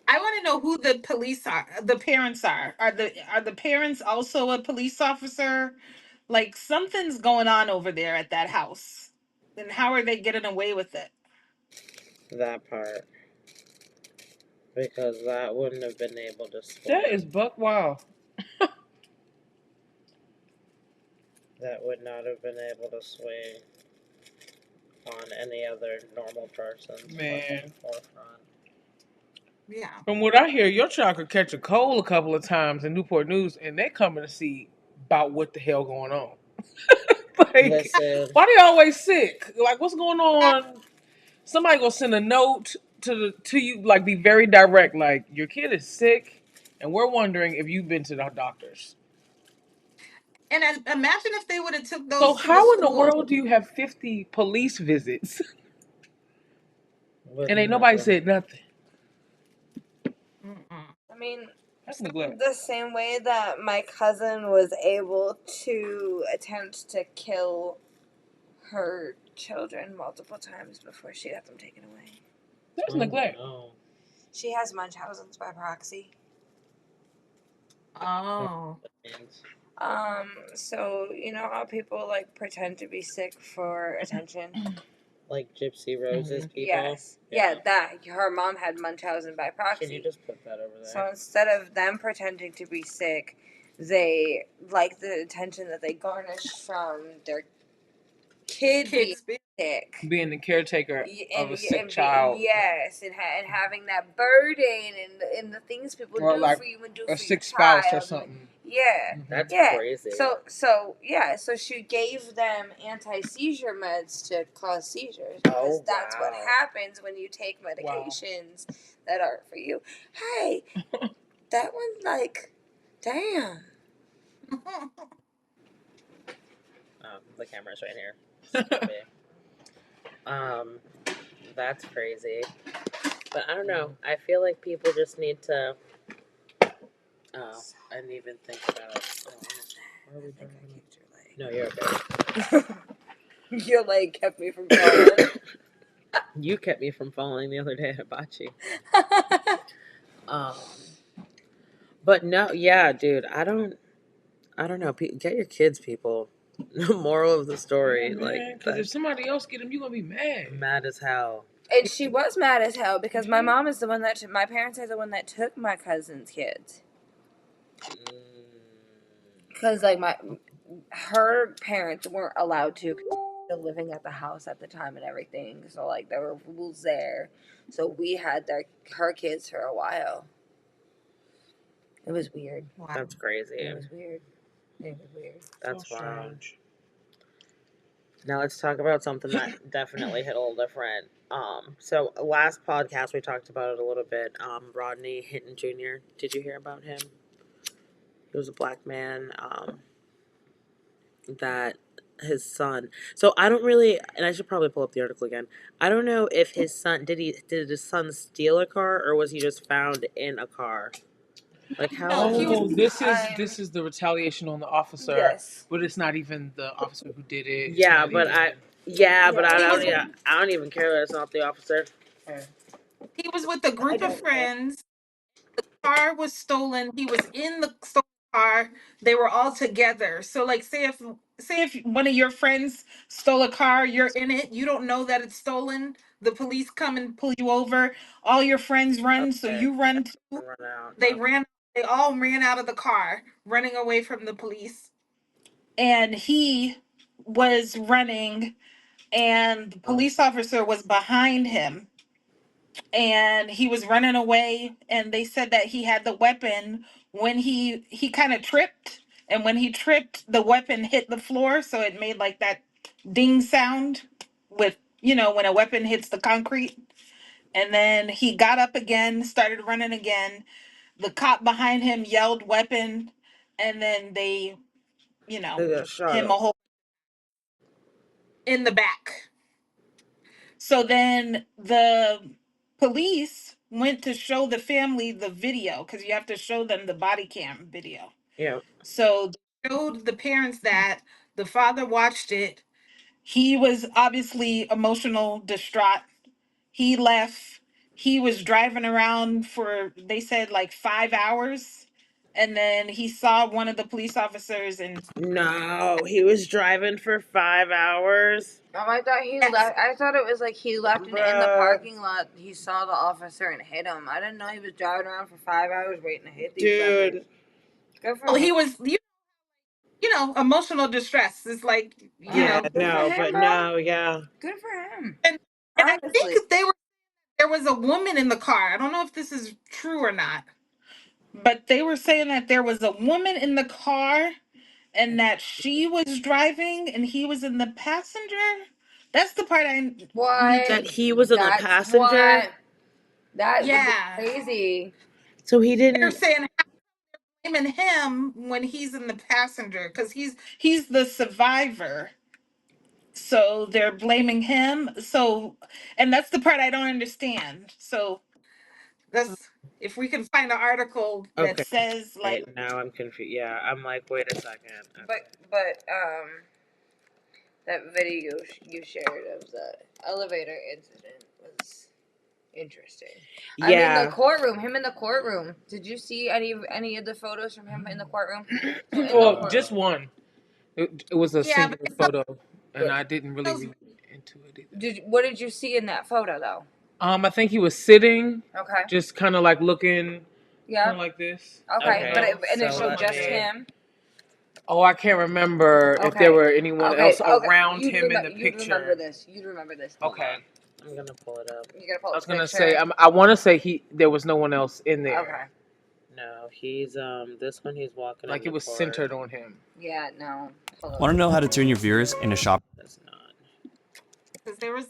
I want to know who the police are. The parents are. Are the parents also a police officer? Like something's going on over there at that house. Then how are they getting away with it?
That part. Because that wouldn't have been able to swing.
That is buck wild.
That would not have been able to swing on any other normal person's
Man.
forefront.
Yeah.
From what I hear, your child could catch a cold a couple of times in Newport News, and they coming to see about what the hell going on. Like,
Listen,
why they always sick? Like, what's going on? Somebody gonna send a note to you, like, be very direct. Like, your kid is sick, and we're wondering if you've been to the doctors.
And imagine if they would have took
So
those to the
how in the
school.
world do you have 50 police visits
with
and ain't nobody
nothing.
said nothing?
Mm-mm.
I mean,
That's neglect.
the same way that my cousin was able to attempt to kill her children multiple times before she got them taken away.
That's
Oh,
neglect.
no.
She has Munchausen's by proxy.
Oh.
So you know how people like pretend to be sick for attention?
Like Gypsy Rose's people.
Yes. Yeah, that her mom had Munchausen by proxy.
Can you just put that over there?
So instead of them pretending to be sick, they like the attention that they garnish from their kid being
Kids.
sick.
Being the caretaker of a sick
And
child.
yes, and having that burden and the things people
Or
do
like
for you and do
a
for
sick
your
spouse
child.
or something.
Yeah.
That's
Yeah.
crazy.
So she gave them anti-seizure meds to cause seizures because that's what happens when you take medications that aren't for you. Hey, that one, like, damn.
The camera's right here. That's crazy. But I don't know. I feel like people just need to. Oh, I didn't even think about it. Where are we going? No, you're okay.
Your leg kept me from falling.
You kept me from falling the other day at hibachi. But no, yeah, dude. I don't know. Get your kids, people. The moral of the story,
Because if somebody else get them, you gonna be mad.
Mad as hell.
And she was mad as hell because my mom is the one that my parents are the one that took my cousin's kids. Because like her parents weren't allowed to. Still living at the house at the time and everything, so like there were rules there. So we had her kids for a while. It was weird.
Wow.
That's crazy.
It was weird.
That's
so
wild.
strange.
Now let's talk about something that definitely hit a little different. So last podcast we talked about it a little bit. Rodney Hinton Jr. Did you hear about him? He was a black man. That his son. So I don't really, and I should probably pull up the article again. I don't know if his son did his son steal a car or was he just found in a car? Like how?
No, he was.
This is the retaliation on the officer.
Yes.
But it's not even the officer who did it.
Yeah, but I don't.
He
I don't even care that it's not the officer.
He was with a group of friends. The car was stolen. He was in the stolen car. They were all together. So, like, say if one of your friends stole a car, you're in it. You don't know that it's stolen. The police come and pull you over. All your friends run, so
Okay.
you run too.
Run out.
They ran. They all ran out of the car, running away from the police. And he was running, and the police officer was behind him, and he was running away. And they said that he had the weapon when he kind of tripped, and when he tripped, the weapon hit the floor, so it made like that ding sound with when a weapon hits the concrete. And then he got up again, started running again. The cop behind him yelled weapon, and then they
They got shot
him
up.
a hole in the back. So then the police went to show the family the video, because you have to show them the body cam video.
Yeah.
So they showed the parents that the father watched it. He was obviously emotional, distraught. He left. He was driving around for, they said, like 5 hours. And then he saw one of the police officers and
No, he was driving for 5 hours.
Oh, I thought he
yes.
left. I thought it was like he left and in the
Bruh.
parking lot. He saw the officer and hit him. I didn't know he was driving around for 5 hours waiting to hit these
Dude.
fuckers. Good for
Oh,
him.
he was, emotional distress. It's like,
Yeah,
Good for
no,
him,
but
bro.
no, yeah.
Good for him.
and I
Honestly.
think there there was a woman in the car. I don't know if this is true or not, but they were saying that there was a woman in the car and that she was driving and he was in the passenger. That's the part I need
What?
That
to.
he was in the
That's
passenger.
what. That would be
Yeah.
crazy.
So he
They're
didn't.
saying blaming him when he's in the passenger because he's the survivor. So they're blaming him. So, and that's the part I don't understand. So that's if we can find an article that
Okay.
says like,
Wait, now I'm confused. Yeah, I'm like, wait a second. Okay.
But that video you shared of the elevator incident was interesting. I mean, the
Yeah.
courtroom. Him in the courtroom. Did you see any of the photos from him in the courtroom? So in the
Well,
courtroom.
just one. It was a
yeah, but
singular photo, and I didn't really read into it either.
What did you see in that photo though?
I think he was sitting,
Okay.
just kind of like looking, kind
Yeah.
of like this.
Okay. But and it
so
showed
let
just
me-
him.
Oh, I can't remember if there were anyone else around him in the picture.
You'd remember this.
Okay.
I'm gonna pull it up.
You gotta pull
I was
the
gonna
picture.
say I want to say there was no one else in there.
Okay.
No, he's this one he's walking.
Like
in
it was
the court.
centered on him.
Yeah. No. Hold on.
Want to know how to turn your viewers into shop?
That's not.
because there was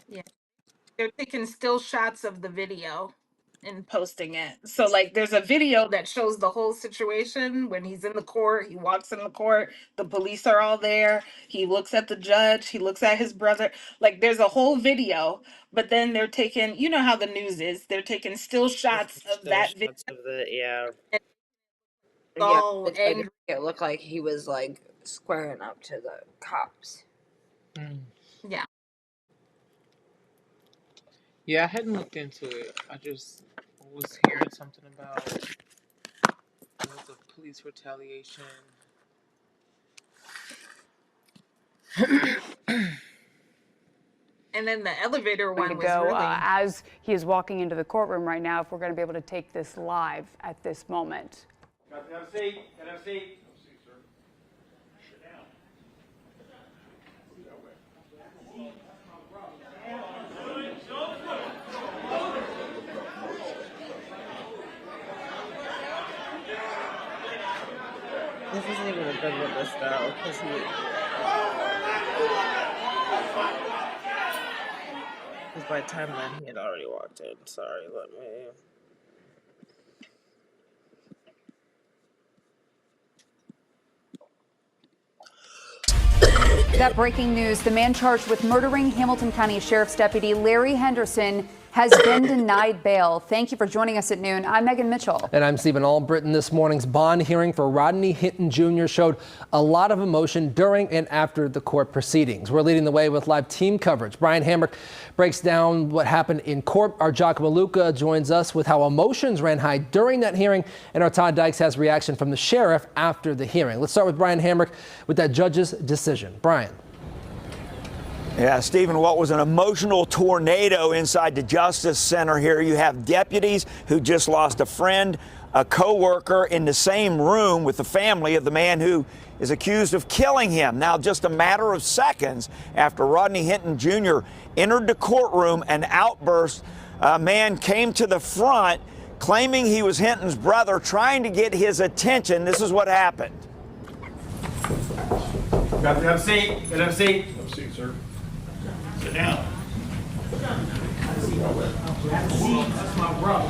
yeah, they're taking still shots of the video and posting it. So like there's a video that shows the whole situation when he's in the court, he walks in the court, the police are all there, he looks at the judge, he looks at his brother. Like there's a whole video, but then they're taking, you know how the news is, they're taking still shots of
Still
that video.
shots of the yeah.
All angry.
It looked like he was like squaring up to the cops.
Yeah.
Yeah, I hadn't looked into it. I just was hearing something about the police retaliation.
And then the elevator one
To
was
go
really
as he is walking into the courtroom right now, if we're going to be able to take this live at this moment.
Got to have a seat. Got to have a seat.
This isn't even a good witness though, because by the time then he had already walked in. Sorry, let me.
That breaking news, the man charged with murdering Hamilton County Sheriff's Deputy Larry Henderson has been denied bail. Thank you for joining us at noon. I'm Megan Mitchell.
And I'm Stephen Albritton. This morning's bond hearing for Rodney Hinton Jr. showed a lot of emotion during and after the court proceedings. We're leading the way with live team coverage. Brian Hamrick breaks down what happened in court. Our Jock Maluka joins us with how emotions ran high during that hearing. And our Todd Dykes has reaction from the sheriff after the hearing. Let's start with Brian Hamrick with that judge's decision. Brian.
Yeah, Stephen, what was an emotional tornado inside the Justice Center here. You have deputies who just lost a friend, a co-worker in the same room with the family of the man who is accused of killing him. Now, just a matter of seconds after Rodney Hinton Jr. entered the courtroom, an outburst. A man came to the front claiming he was Hinton's brother, trying to get his attention. This is what happened.
Got to have a seat. Got to have a seat. Have a seat, sir. Sit down.
That's my brother.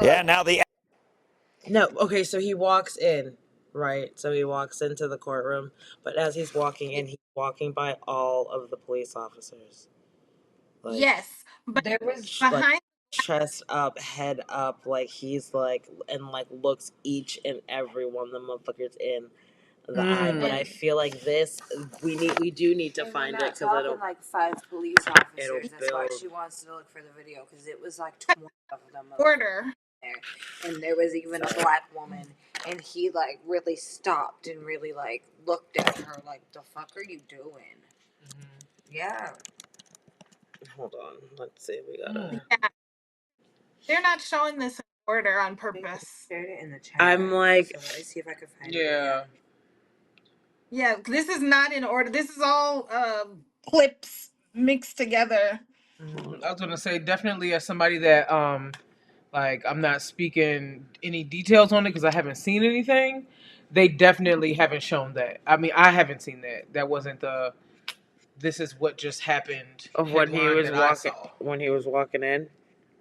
Yeah, now the
No, okay, so he walks in, right? So he walks into the courtroom, but as he's walking in, he's walking by all of the police officers. Like,
yes, but
There was
behind
like chest up, head up, like he's like, and like looks each and every one of the motherfuckers in the eye. But I feel like this, we do need to find it because it'll
like 5 police officers.
it'll
That's why
build.
she wants to look for the video because it was like 20 of them
order.
there, and there was even a black woman and he like really stopped and really like looked at her like, the fuck are you doing? Yeah.
Hold on. Let's see. We gotta.
Yeah. They're not showing this in order on purpose.
Shared it in the chat.
I'm like,
so let me see if I can find
Yeah.
it.
Yeah, this is not in order. This is all clips mixed together.
I was gonna say definitely as somebody that like I'm not speaking any details on it because I haven't seen anything. They definitely haven't shown that. I mean, I haven't seen that. That wasn't the. This is what just happened.
of when he was
headline that I
walking
saw.
when he was walking in,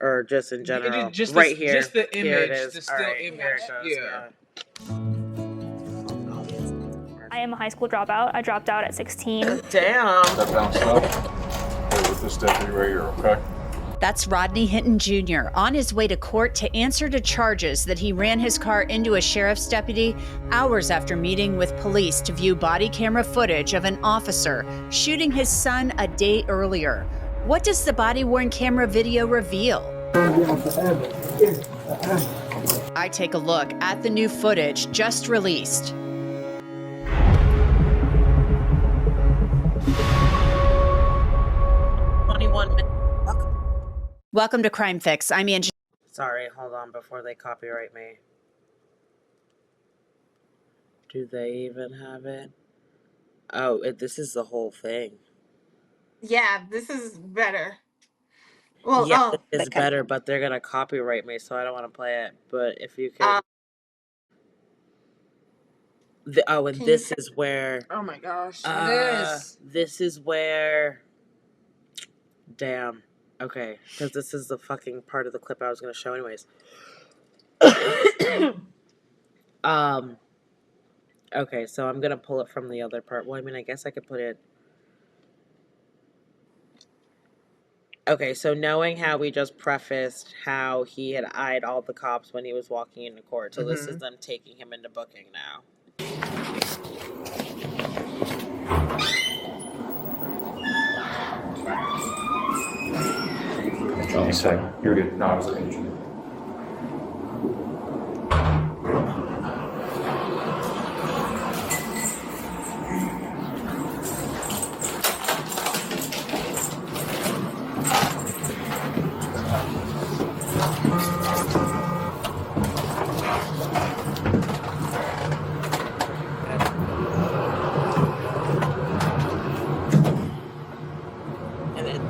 or just in general.
Just
right here.
Just the
Here it
image,
is.
the still
All right,
image.
here it goes,
Yeah.
I am a high school dropout. I dropped out at 16.
Damn.
Step down slow. Hey, with this deputy right here, okay?
That's Rodney Hinton Jr. on his way to court to answer to charges that he ran his car into a sheriff's deputy hours after meeting with police to view body camera footage of an officer shooting his son a day earlier. What does the body-worn camera video reveal? I take a look at the new footage just released. Welcome to Crime Fix. I'm Angie.
Sorry, hold on before they copyright me. Do they even have it? Oh, this is the whole thing.
Yeah, this is better. Well,
yeah, it's better, but they're gonna copyright me, so I don't want to play it. But if you could, and this is where.
Oh my gosh.
This is where. Damn. Okay, because this is the fucking part of the clip I was gonna show, anyways. Okay, so I'm gonna pull it from the other part. Well, I mean, I guess I could put it. Okay, so knowing how we just prefaced how he had eyed all the cops when he was walking into court, so this is them taking him into booking now.
Oh, sorry. You're good. No, I was looking at you.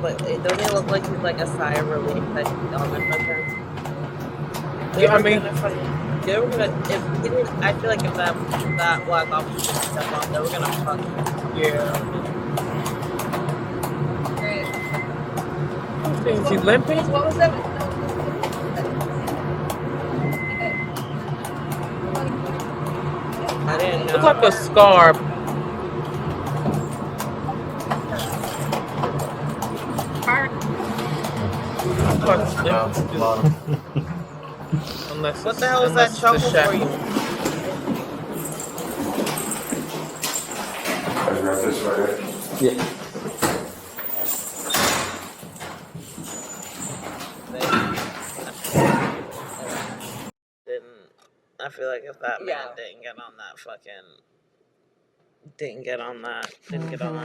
But don't it look like he's like a sigh of relief that he's on the fucking?
Yeah, I mean,
they were gonna. If he didn't, I feel like if that black officer didn't step on, they were gonna fuck him.
Yeah. Is he limping?
What was that?
I didn't know.
Looks like a scar. Unless
what the hell is that chocolate for you?
I got this right here.
Yeah.
I feel like if that man didn't get on that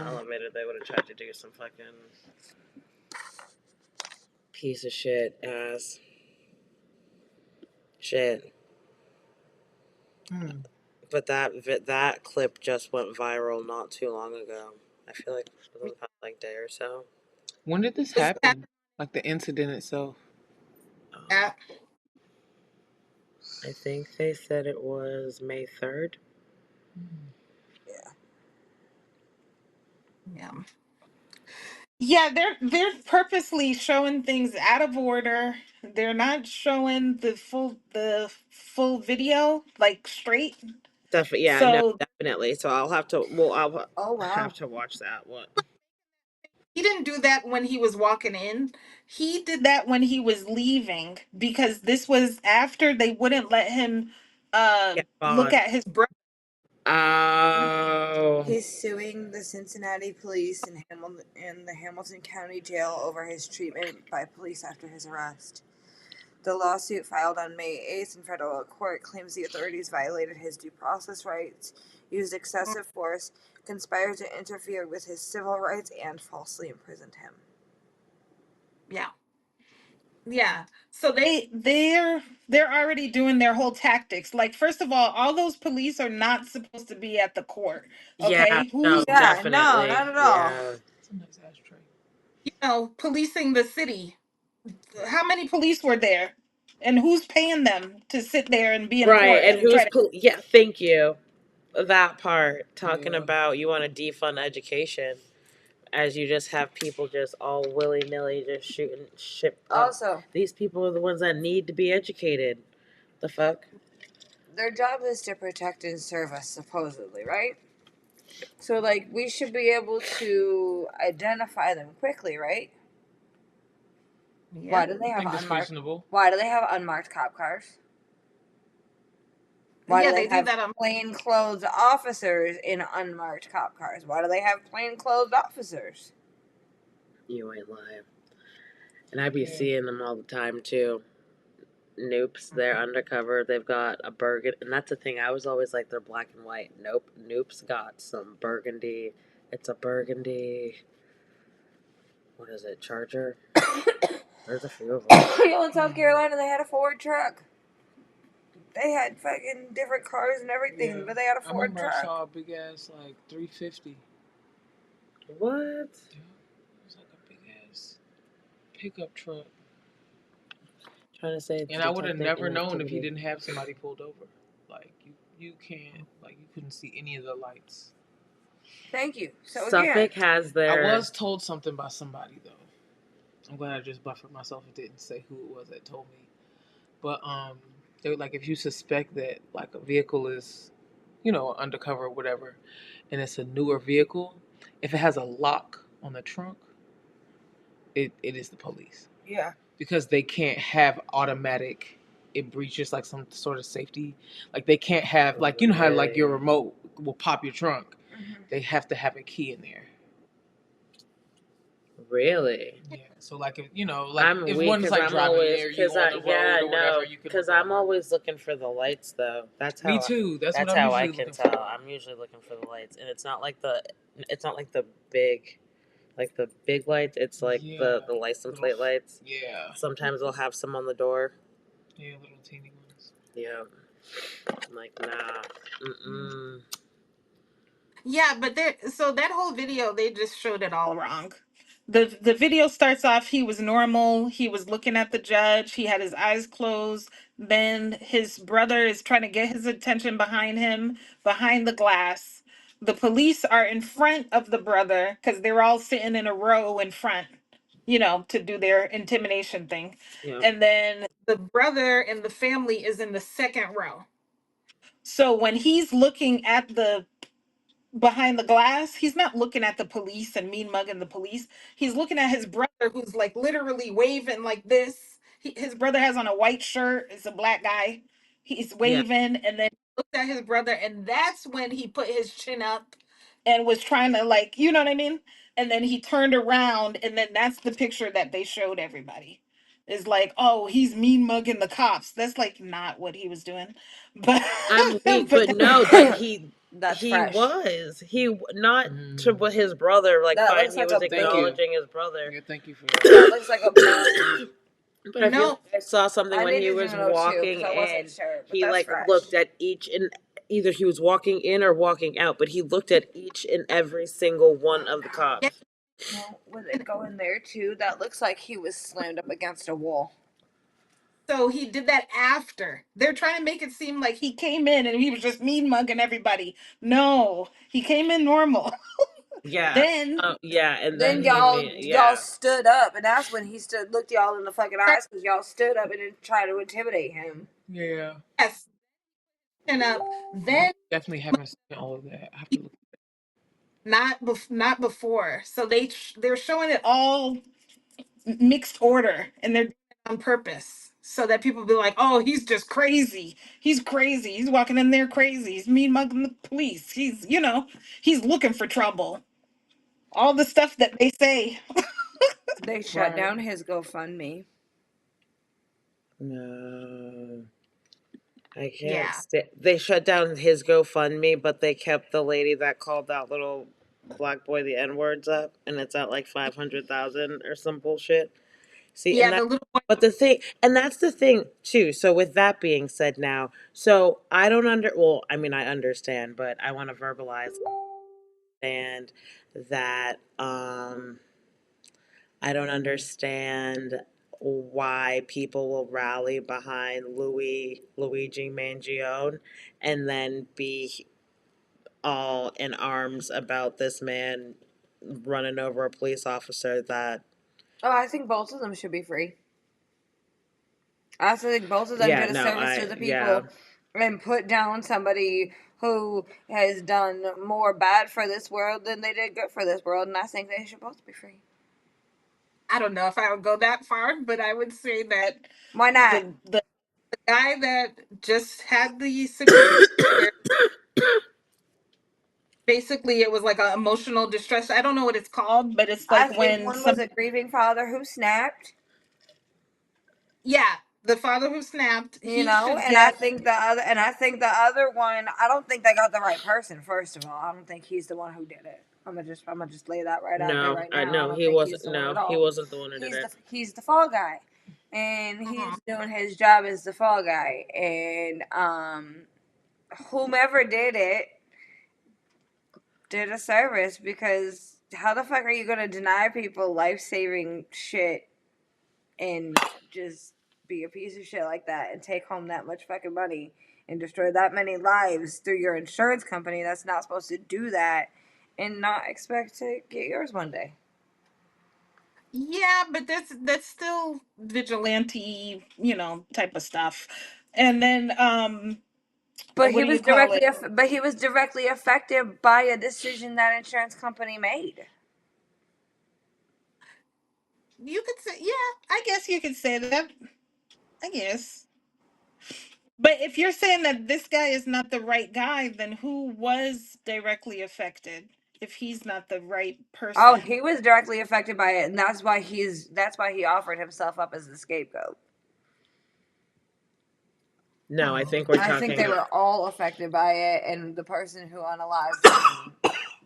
elevator, they would have tried to do some fucking piece of shit ass shit. But that clip just went viral not too long ago. I feel like it was about like a day or so.
When did this happen? Like the incident itself?
Yeah.
I think they said it was May 3rd.
Yeah, they're purposely showing things out of order. They're not showing the full video like straight.
Definitely, yeah, no, definitely. So I'll have to. Well, I'll have to watch that one.
He didn't do that when he was walking in. He did that when he was leaving because this was after they wouldn't let him look at his brother.
Oh.
He's suing the Cincinnati police and the Hamilton County Jail over his treatment by police after his arrest. The lawsuit filed on May 8th in federal court claims the authorities violated his due process rights, used excessive force, conspired to interfere with his civil rights, and falsely imprisoned him.
Yeah. Yeah. So they're already doing their whole tactics. Like, first of all those police are not supposed to be at the court.
Yeah,
Okay?
no,
Who's
No,
definitely.
not at all.
Yeah.
Policing the city? How many police were there? And who's paying them to sit there and be in
Right,
court
and
and try to
yeah, thank you. That part, talking about you want to defund education, as you just have people just all willy-nilly just shooting shit up.
Also,
These people are the ones that need to be educated. The fuck?
their job is to protect and serve us, supposedly, right? So, like, we should be able to identify them quickly, right?
Yeah,
Why do they have Why do they have unmarked cop cars? Why do they have plainclothes officers in unmarked cop cars? Why do they have plainclothes officers?
You ain't lying. And I be seeing them all the time too. Noopes, they're undercover. They've got a burgundy, and that's the thing. I was always like, they're black and white. Nope, Noop's got some burgundy. It's a burgundy. What is it? Charger. There's a few of them.
In South Carolina, they had a Ford truck. They had fucking different cars and everything, but they had a Ford truck.
I saw a big ass like 350.
What?
Yeah, it was like a big ass pickup truck.
Trying to say,
and I would have never known if he didn't have somebody pulled over. Like you can't, like you couldn't see any of the lights.
Thank you. So
Suffolk has their.
I was told something by somebody though. I'm glad I just buffered myself and didn't say who it was that told me. But they were like, if you suspect that like a vehicle is, undercover or whatever, and it's a newer vehicle, if it has a lock on the trunk, it is the police.
Yeah.
Because they can't have automatic, it breaches like some sort of safety. Like they can't have, like, you know how like your remote will pop your trunk.
Mm-hmm.
They have to have a key in there.
Really?
Yeah. So like if like
I'm
if
weak
one's like
I'm
driving
always
near you on the road or whatever, you can.
Because I'm always looking for the lights though. That's how.
Me too. That's what I'm
how I
usually
can
looking
tell. I'm usually looking for the lights, and it's not like the big. Like the big lights, it's like the license plate lights.
Yeah.
Sometimes they'll have some on the door.
Yeah, little teeny ones.
Yeah. I'm like, nah. Mm-mm.
Yeah, but so that whole video, they just showed it all wrong. The video starts off, he was normal, he was looking at the judge, he had his eyes closed. Then his brother is trying to get his attention behind him, behind the glass. The police are in front of the brother because they're all sitting in a row in front, to do their intimidation thing.
Yeah.
And then the brother and the family is in the second row. So when he's looking at the behind the glass, he's not looking at the police and mean mugging the police. He's looking at his brother, who's like literally waving like this. His brother has on a white shirt. It's a black guy. He's waving, and then looked at his brother, and that's when he put his chin up and was trying to, like, you know what I mean? And then he turned around, and then that's the picture that they showed everybody. Is like, oh, he's mean mugging the cops. That's like not what he was doing. But
I'm weak, but no, but he
fresh.
was not to what his brother
That
fine.
looks
He
like
was
a
acknowledging his brother.
Yeah, thank you for
That looks like a
But I feel like I saw something
I
when he
needed to
was
know too, 'cause
walking
I wasn't
in.
sure, but
He
that's fresh.
looked at each and either he was walking in or walking out, but he looked at each and every single one of the cops.
Well, with it going there too, that looks like he was slammed up against a wall.
So he did that after. They're trying to make it seem like he came in and he was just mean mugging everybody. No, he came in normal.
Yeah.
Then
and
then y'all stood up, and that's when he looked y'all in the fucking eyes, because y'all stood up and then tried to intimidate him.
Yeah.
Yes. And then
Definitely haven't seen all of that. I have to look.
not before. So they're showing it all mixed order, and they're doing it on purpose so that people be like, oh, he's just crazy. He's crazy. He's walking in there crazy. He's mean mugging the police. He's he's looking for trouble. All the stuff that they say.
They shut down his GoFundMe.
No. I can't
Yeah.
They shut down his GoFundMe, but they kept the lady that called that little black boy the N words up, and it's at like 500,000 or some bullshit. See, and
Yeah,
that,
the little boy.
but that's the thing too. So with that being said, now, so I don't well, I mean, I understand, but I want to verbalize and that I don't understand why people will rally behind Luigi Mangione and then be all in arms about this man running over a police officer that
Oh, I think both of them should be free. I think both of them
yeah,
did a
no,
service to the
yeah.
people and put down somebody who has done more bad for this world than they did good for this world, and I think they should both be free.
I don't know if I would go that far, but I would say that
Why not?
the guy that just had the severe, basically it was like an emotional distress. I don't know what it's called, but it's
I
like
think
when
one
some
was a grieving father who snapped.
yeah, the father who snapped,
You
he
know,
should
and I
get.
think the other one, I don't think they got the right person. First of all, I don't think he's the one who did it. I'm gonna just lay that right out there
No,
right now. I
no,
don't
he
think
wasn't.
he's the one
No,
at
he
all.
wasn't the one who did it.
He's the fall guy, and he's doing his job as the fall guy. And whomever did it did a service, because how the fuck are you gonna deny people life saving shit and just be a piece of shit like that and take home that much fucking money and destroy that many lives through your insurance company that's not supposed to do that and not expect to get yours one day?
Yeah, but that's still vigilante, type of stuff. And then
But
what do you call it?
he was directly affected by a decision that insurance company made.
You could say, yeah, I guess you could say that. I guess. But if you're saying that this guy is not the right guy, then who was directly affected if he's not the right
Oh,
person?
he was directly affected by it, and that's why he offered himself up as the scapegoat.
No, I think we're
I think
talking.
they were all affected by it, and the person who unalived him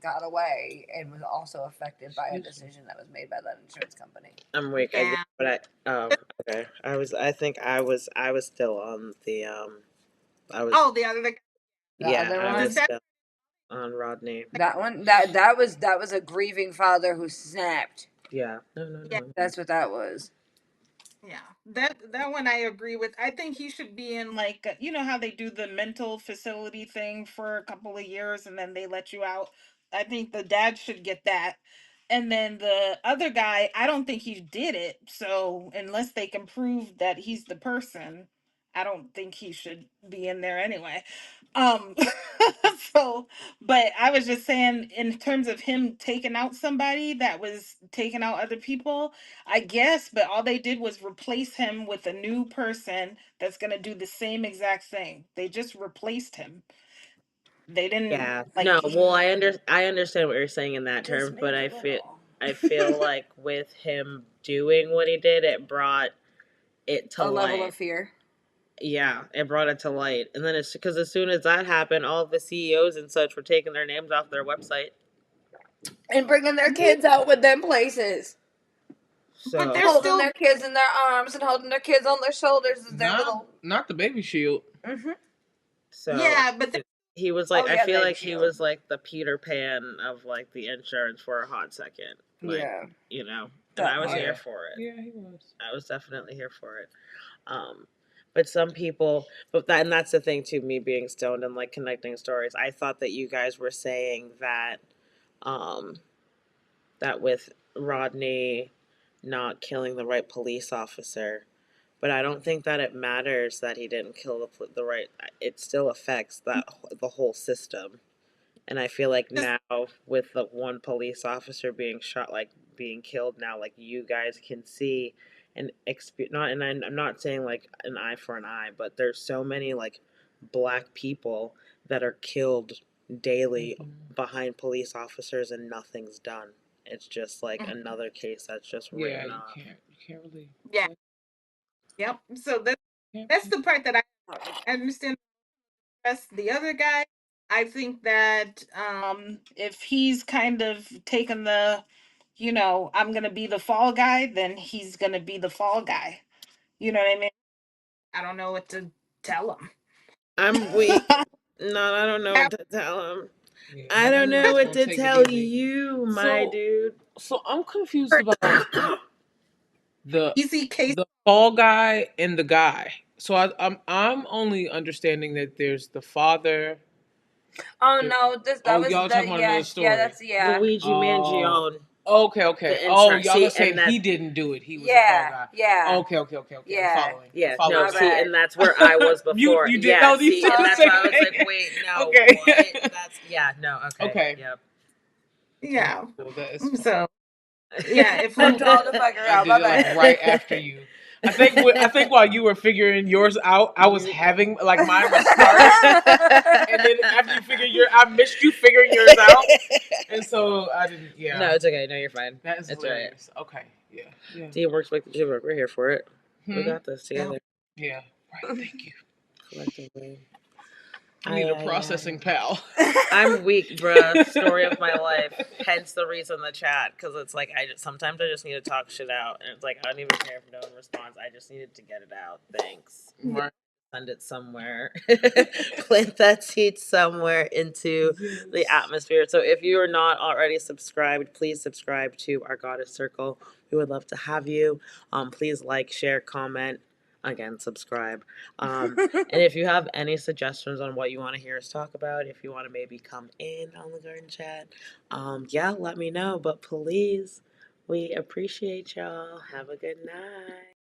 got away and was also affected by a decision that was made by that insurance company.
I'm weak.
Yeah.
Okay. I think I was still on the I was.
Oh, the other guy.
The
Yeah,
other
I
one,
was still on Rodney.
that was a grieving father who snapped.
Yeah. No.
Yeah.
That's what that was.
Yeah, that one I agree with. I think he should be in like you know how they do the mental facility thing for a couple of years and then they let you out. I think the dad should get that. And then the other guy, I don't think he did it. So unless they can prove that he's the person, I don't think he should be in there anyway. Um so but I was just saying in terms of him taking out somebody that was taking out other people, I guess, but all they did was replace him with a new person that's going to do the same exact thing. They just replaced him. They didn't
Yeah. No.
like
Well, I understand what you're saying in that terms, but I feel like with him doing what he did, it brought it to
A level
light.
of fear.
Yeah, it brought it to light, and then it's because as soon as that happened, all of the CEOs and such were taking their names off their website
And bringing their kids out with them places.
So
but they're
holding
still
their kids in their arms and holding their kids on their shoulders as their little.
Not the baby shield.
Mm-hmm.
So
yeah, but
he was like,
Oh,
I
yeah,
feel
baby
like he
shield.
was like the Peter Pan of like the insurance for a hot second. Like,
Yeah.
you know,
That
and I was
part.
here for it.
Yeah, he was.
I was definitely here for it. But some people, and that's the thing too, me being stoned and like connecting stories. I thought that you guys were saying that, that with Rodney not killing the right police officer, but I don't think that it matters that he didn't kill the right. It still affects the whole system. And I feel like now with the one police officer being shot, like being killed now, like you guys can see and not, and I'm not saying like an eye for an eye, but there's so many like black people that are killed daily behind police officers and nothing's done. It's just like another case that's just written off.
You can't really.
yeah. Yep. So That's the part that I understand. The other guy, I think that if he's kind of taken the, I'm gonna be the fall guy, then he's gonna be the fall guy. You know what I mean? I don't know what to tell him.
I'm weak. No, I don't know what to tell him.
Yeah,
I don't know what to
take it
tell
easy.
you, my dude.
So I'm confused about the
Easy case.
the fall guy and the guy. So I'm only understanding that there's the father.
Oh no, that was
y'all talking about another story.
Yeah, that's
Luigi Mangione.
Okay.
The
Oh,
insurance.
y'all
See,
are saying
and that,
he didn't do it. He was the fall guy.
Yeah.
Okay.
Yeah.
I'm following.
Yeah,
I'm following.
no, see, and that's where I was before.
You did.
Yeah,
Oh, you
see,
said
and
the
that's
same
why I was
thing.
like, wait, no,
Okay.
what? That's, yeah, no, okay.
Okay.
Yep.
Yeah.
Well, that is fine.
So, yeah, if
I'm trying to figure
I
out.
did it like right after you. I think while you were figuring yours out, I was having like mine was starting, and then after you figure I missed you figuring yours out, and so I didn't. Yeah.
No, it's okay. No, you're fine.
That is
it's
hilarious. Right. Okay. Yeah.
Teamwork's like the teamwork. We're here for it. We got this together.
Yeah. Right. Thank you.
Collectively.
I need a processing pal.
I'm weak, bruh. Story of my life. Hence the reason the chat, because it's like sometimes I just need to talk shit out, and it's like I don't even care if no one responds. I just needed to get it out. Thanks.
Right.
Send it somewhere. Plant that seed somewhere into the atmosphere. So if you are not already subscribed, please subscribe to our Goddess Circle. We would love to have you. Please like, share, comment. Again, subscribe. And if you have any suggestions on what you want to hear us talk about, if you want to maybe come in on the garden chat, let me know. But please, we appreciate y'all. Have a good night.